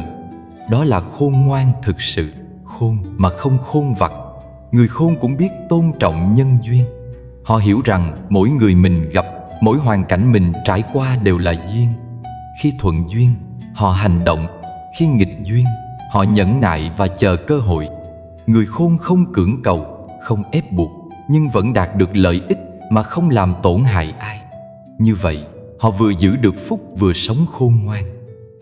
Đó là khôn ngoan thực sự, khôn mà không khôn vặt. Người khôn cũng biết tôn trọng nhân duyên. Họ hiểu rằng mỗi người mình gặp, mỗi hoàn cảnh mình trải qua đều là duyên. Khi thuận duyên, họ hành động. Khi nghịch duyên, họ nhẫn nại và chờ cơ hội. Người khôn không cưỡng cầu, không ép buộc, nhưng vẫn đạt được lợi ích mà không làm tổn hại ai. Như vậy, họ vừa giữ được phúc vừa sống khôn ngoan.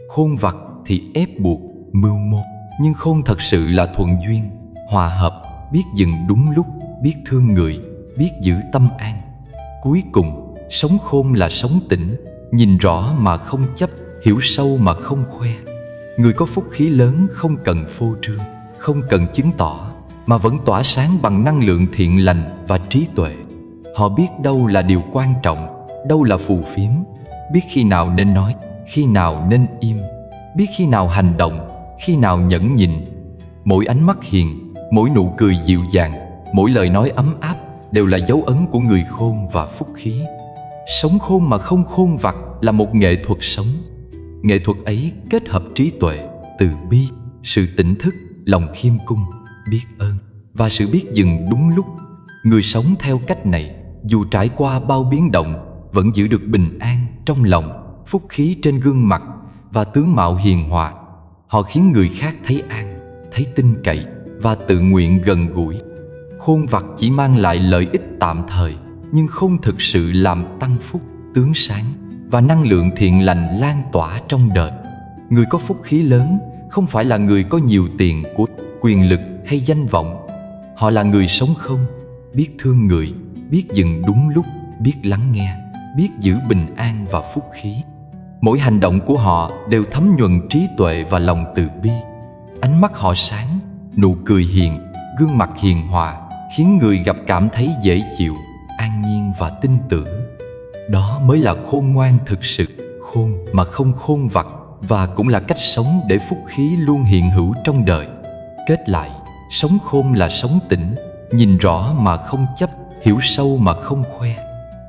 Khôn vặt thì ép buộc, mưu mô, nhưng khôn thật sự là thuận duyên, hòa hợp, biết dừng đúng lúc, biết thương người, biết giữ tâm an. Cuối cùng, sống khôn là sống tỉnh, nhìn rõ mà không chấp, hiểu sâu mà không khoe. Người có phúc khí lớn không cần phô trương, không cần chứng tỏ, mà vẫn tỏa sáng bằng năng lượng thiện lành và trí tuệ. Họ biết đâu là điều quan trọng, đâu là phù phiếm, biết khi nào nên nói, khi nào nên im, biết khi nào hành động, khi nào nhẫn nhịn. Mỗi ánh mắt hiền, mỗi nụ cười dịu dàng, mỗi lời nói ấm áp đều là dấu ấn của người khôn và phúc khí. Sống khôn mà không khôn vặt là một nghệ thuật sống. Nghệ thuật ấy kết hợp trí tuệ, từ bi, sự tỉnh thức, lòng khiêm cung, biết ơn và sự biết dừng đúng lúc. Người sống theo cách này dù trải qua bao biến động, vẫn giữ được bình an trong lòng, phúc khí trên gương mặt và tướng mạo hiền hòa. Họ khiến người khác thấy an, thấy tin cậy và tự nguyện gần gũi. Khôn vặt chỉ mang lại lợi ích tạm thời, nhưng không thực sự làm tăng phúc, tướng sáng và năng lượng thiện lành lan tỏa trong đời. Người có phúc khí lớn không phải là người có nhiều tiền của, quyền lực hay danh vọng. Họ là người sống không, biết thương người, biết dừng đúng lúc, biết lắng nghe, biết giữ bình an và phúc khí. Mỗi hành động của họ đều thấm nhuần trí tuệ và lòng từ bi. Ánh mắt họ sáng, nụ cười hiền, gương mặt hiền hòa, khiến người gặp cảm thấy dễ chịu, an nhiên và tin tưởng. Đó mới là khôn ngoan thực sự, khôn mà không khôn vặt, và cũng là cách sống để phúc khí luôn hiện hữu trong đời. Kết lại, sống khôn là sống tỉnh, nhìn rõ mà không chấp, hiểu sâu mà không khoe.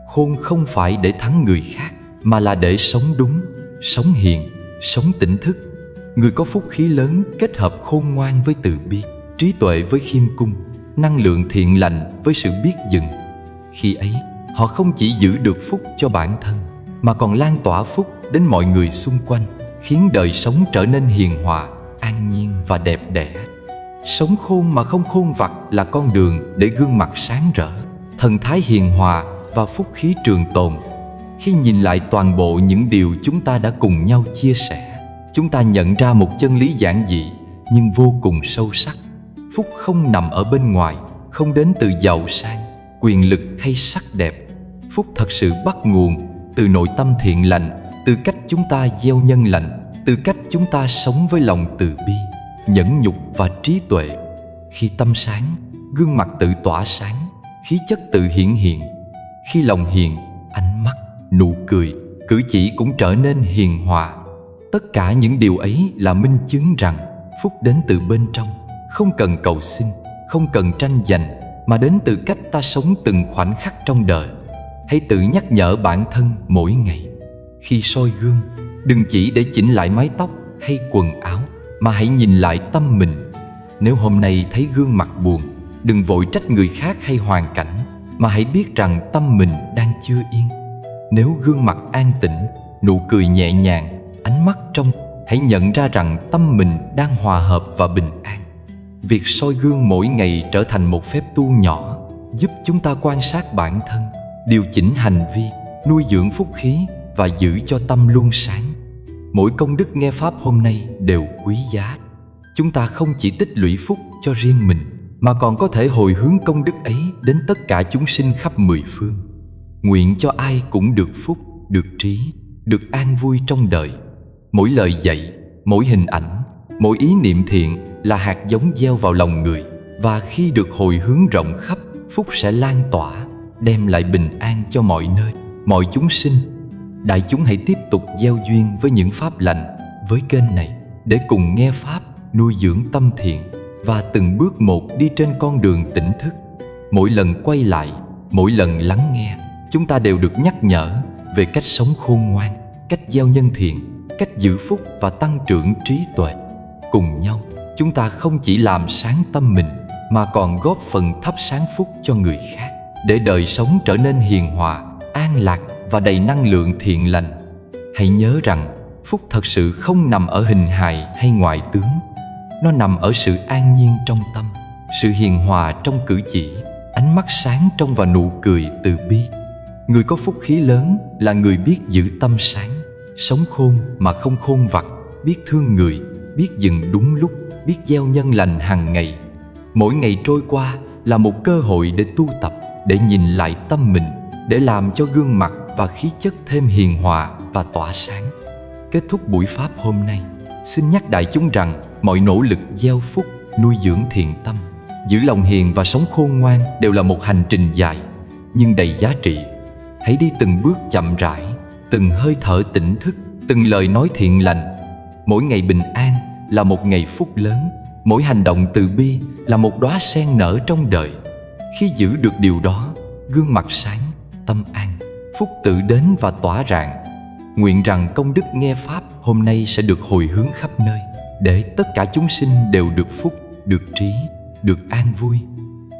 Khôn không phải để thắng người khác, mà là để sống đúng, sống hiền, sống tỉnh thức. Người có phúc khí lớn kết hợp khôn ngoan với từ bi, trí tuệ với khiêm cung, năng lượng thiện lành với sự biết dừng. Khi ấy, họ không chỉ giữ được phúc cho bản thân, mà còn lan tỏa phúc đến mọi người xung quanh, khiến đời sống trở nên hiền hòa, an nhiên và đẹp đẽ. Sống khôn mà không khôn vặt là con đường để gương mặt sáng rỡ, thần thái hiền hòa và phúc khí trường tồn. Khi nhìn lại toàn bộ những điều chúng ta đã cùng nhau chia sẻ, chúng ta nhận ra một chân lý giản dị nhưng vô cùng sâu sắc. Phúc không nằm ở bên ngoài, không đến từ giàu sang, quyền lực hay sắc đẹp. Phúc thật sự bắt nguồn từ nội tâm thiện lành, từ cách chúng ta gieo nhân lành, từ cách chúng ta sống với lòng từ bi, nhẫn nhục và trí tuệ. Khi tâm sáng, gương mặt tự tỏa sáng, khí chất tự hiển hiện. Khi lòng hiền, ánh mắt, nụ cười, cử chỉ cũng trở nên hiền hòa. Tất cả những điều ấy là minh chứng rằng phúc đến từ bên trong, không cần cầu xin, không cần tranh giành, mà đến từ cách ta sống từng khoảnh khắc trong đời. Hãy tự nhắc nhở bản thân mỗi ngày. Khi soi gương, đừng chỉ để chỉnh lại mái tóc hay quần áo, mà hãy nhìn lại tâm mình. Nếu hôm nay thấy gương mặt buồn, đừng vội trách người khác hay hoàn cảnh, mà hãy biết rằng tâm mình đang chưa yên. Nếu gương mặt an tĩnh, nụ cười nhẹ nhàng, ánh mắt trong, hãy nhận ra rằng tâm mình đang hòa hợp và bình an. Việc soi gương mỗi ngày trở thành một phép tu nhỏ, giúp chúng ta quan sát bản thân, điều chỉnh hành vi, nuôi dưỡng phúc khí và giữ cho tâm luôn sáng. Mỗi công đức nghe pháp hôm nay đều quý giá. Chúng ta không chỉ tích lũy phúc cho riêng mình, mà còn có thể hồi hướng công đức ấy đến tất cả chúng sinh khắp mười phương. Nguyện cho ai cũng được phúc, được trí, được an vui trong đời. Mỗi lời dạy, mỗi hình ảnh, mỗi ý niệm thiện là hạt giống gieo vào lòng người, và khi được hồi hướng rộng khắp, phúc sẽ lan tỏa, đem lại bình an cho mọi nơi, mọi chúng sinh. Đại chúng hãy tiếp tục gieo duyên với những pháp lành với kênh này, để cùng nghe pháp, nuôi dưỡng tâm thiện và từng bước một đi trên con đường tỉnh thức. Mỗi lần quay lại, mỗi lần lắng nghe, chúng ta đều được nhắc nhở về cách sống khôn ngoan, cách gieo nhân thiện, cách giữ phúc và tăng trưởng trí tuệ. Cùng nhau, chúng ta không chỉ làm sáng tâm mình, mà còn góp phần thắp sáng phúc cho người khác, để đời sống trở nên hiền hòa, an lạc và đầy năng lượng thiện lành. Hãy nhớ rằng phúc thật sự không nằm ở hình hài hay ngoại tướng. Nó nằm ở sự an nhiên trong tâm, sự hiền hòa trong cử chỉ, ánh mắt sáng trong và nụ cười từ bi. Người có phúc khí lớn là người biết giữ tâm sáng, sống khôn mà không khôn vặt, biết thương người, biết dừng đúng lúc, biết gieo nhân lành hàng ngày. Mỗi ngày trôi qua là một cơ hội để tu tập, để nhìn lại tâm mình, để làm cho gương mặt và khí chất thêm hiền hòa và tỏa sáng. Kết thúc buổi pháp hôm nay, xin nhắc đại chúng rằng mọi nỗ lực gieo phúc, nuôi dưỡng thiện tâm, giữ lòng hiền và sống khôn ngoan đều là một hành trình dài, nhưng đầy giá trị. Hãy đi từng bước chậm rãi, từng hơi thở tỉnh thức, từng lời nói thiện lành. Mỗi ngày bình an là một ngày phúc lớn, mỗi hành động từ bi là một đóa sen nở trong đời. Khi giữ được điều đó, gương mặt sáng, tâm an, phúc tự đến và tỏa rạng. Nguyện rằng công đức nghe pháp hôm nay sẽ được hồi hướng khắp nơi, để tất cả chúng sinh đều được phúc, được trí, được an vui.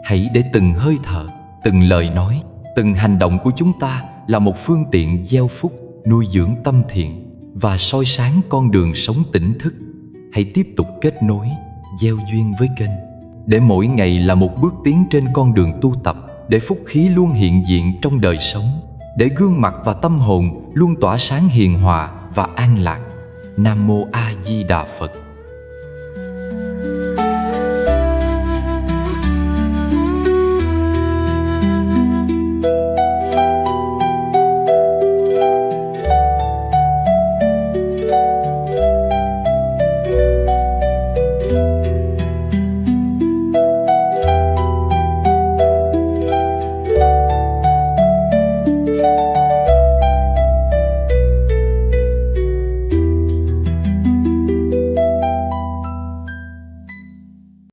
Hãy để từng hơi thở, từng lời nói, Từng hành động của chúng ta là một phương tiện gieo phúc, nuôi dưỡng tâm thiện và soi sáng con đường sống tỉnh thức. Hãy tiếp tục kết nối, gieo duyên với kênh, để mỗi ngày là một bước tiến trên con đường tu tập, để phúc khí luôn hiện diện trong đời sống, để gương mặt và tâm hồn luôn tỏa sáng hiền hòa và an lạc. Nam Mô A Di Đà Phật.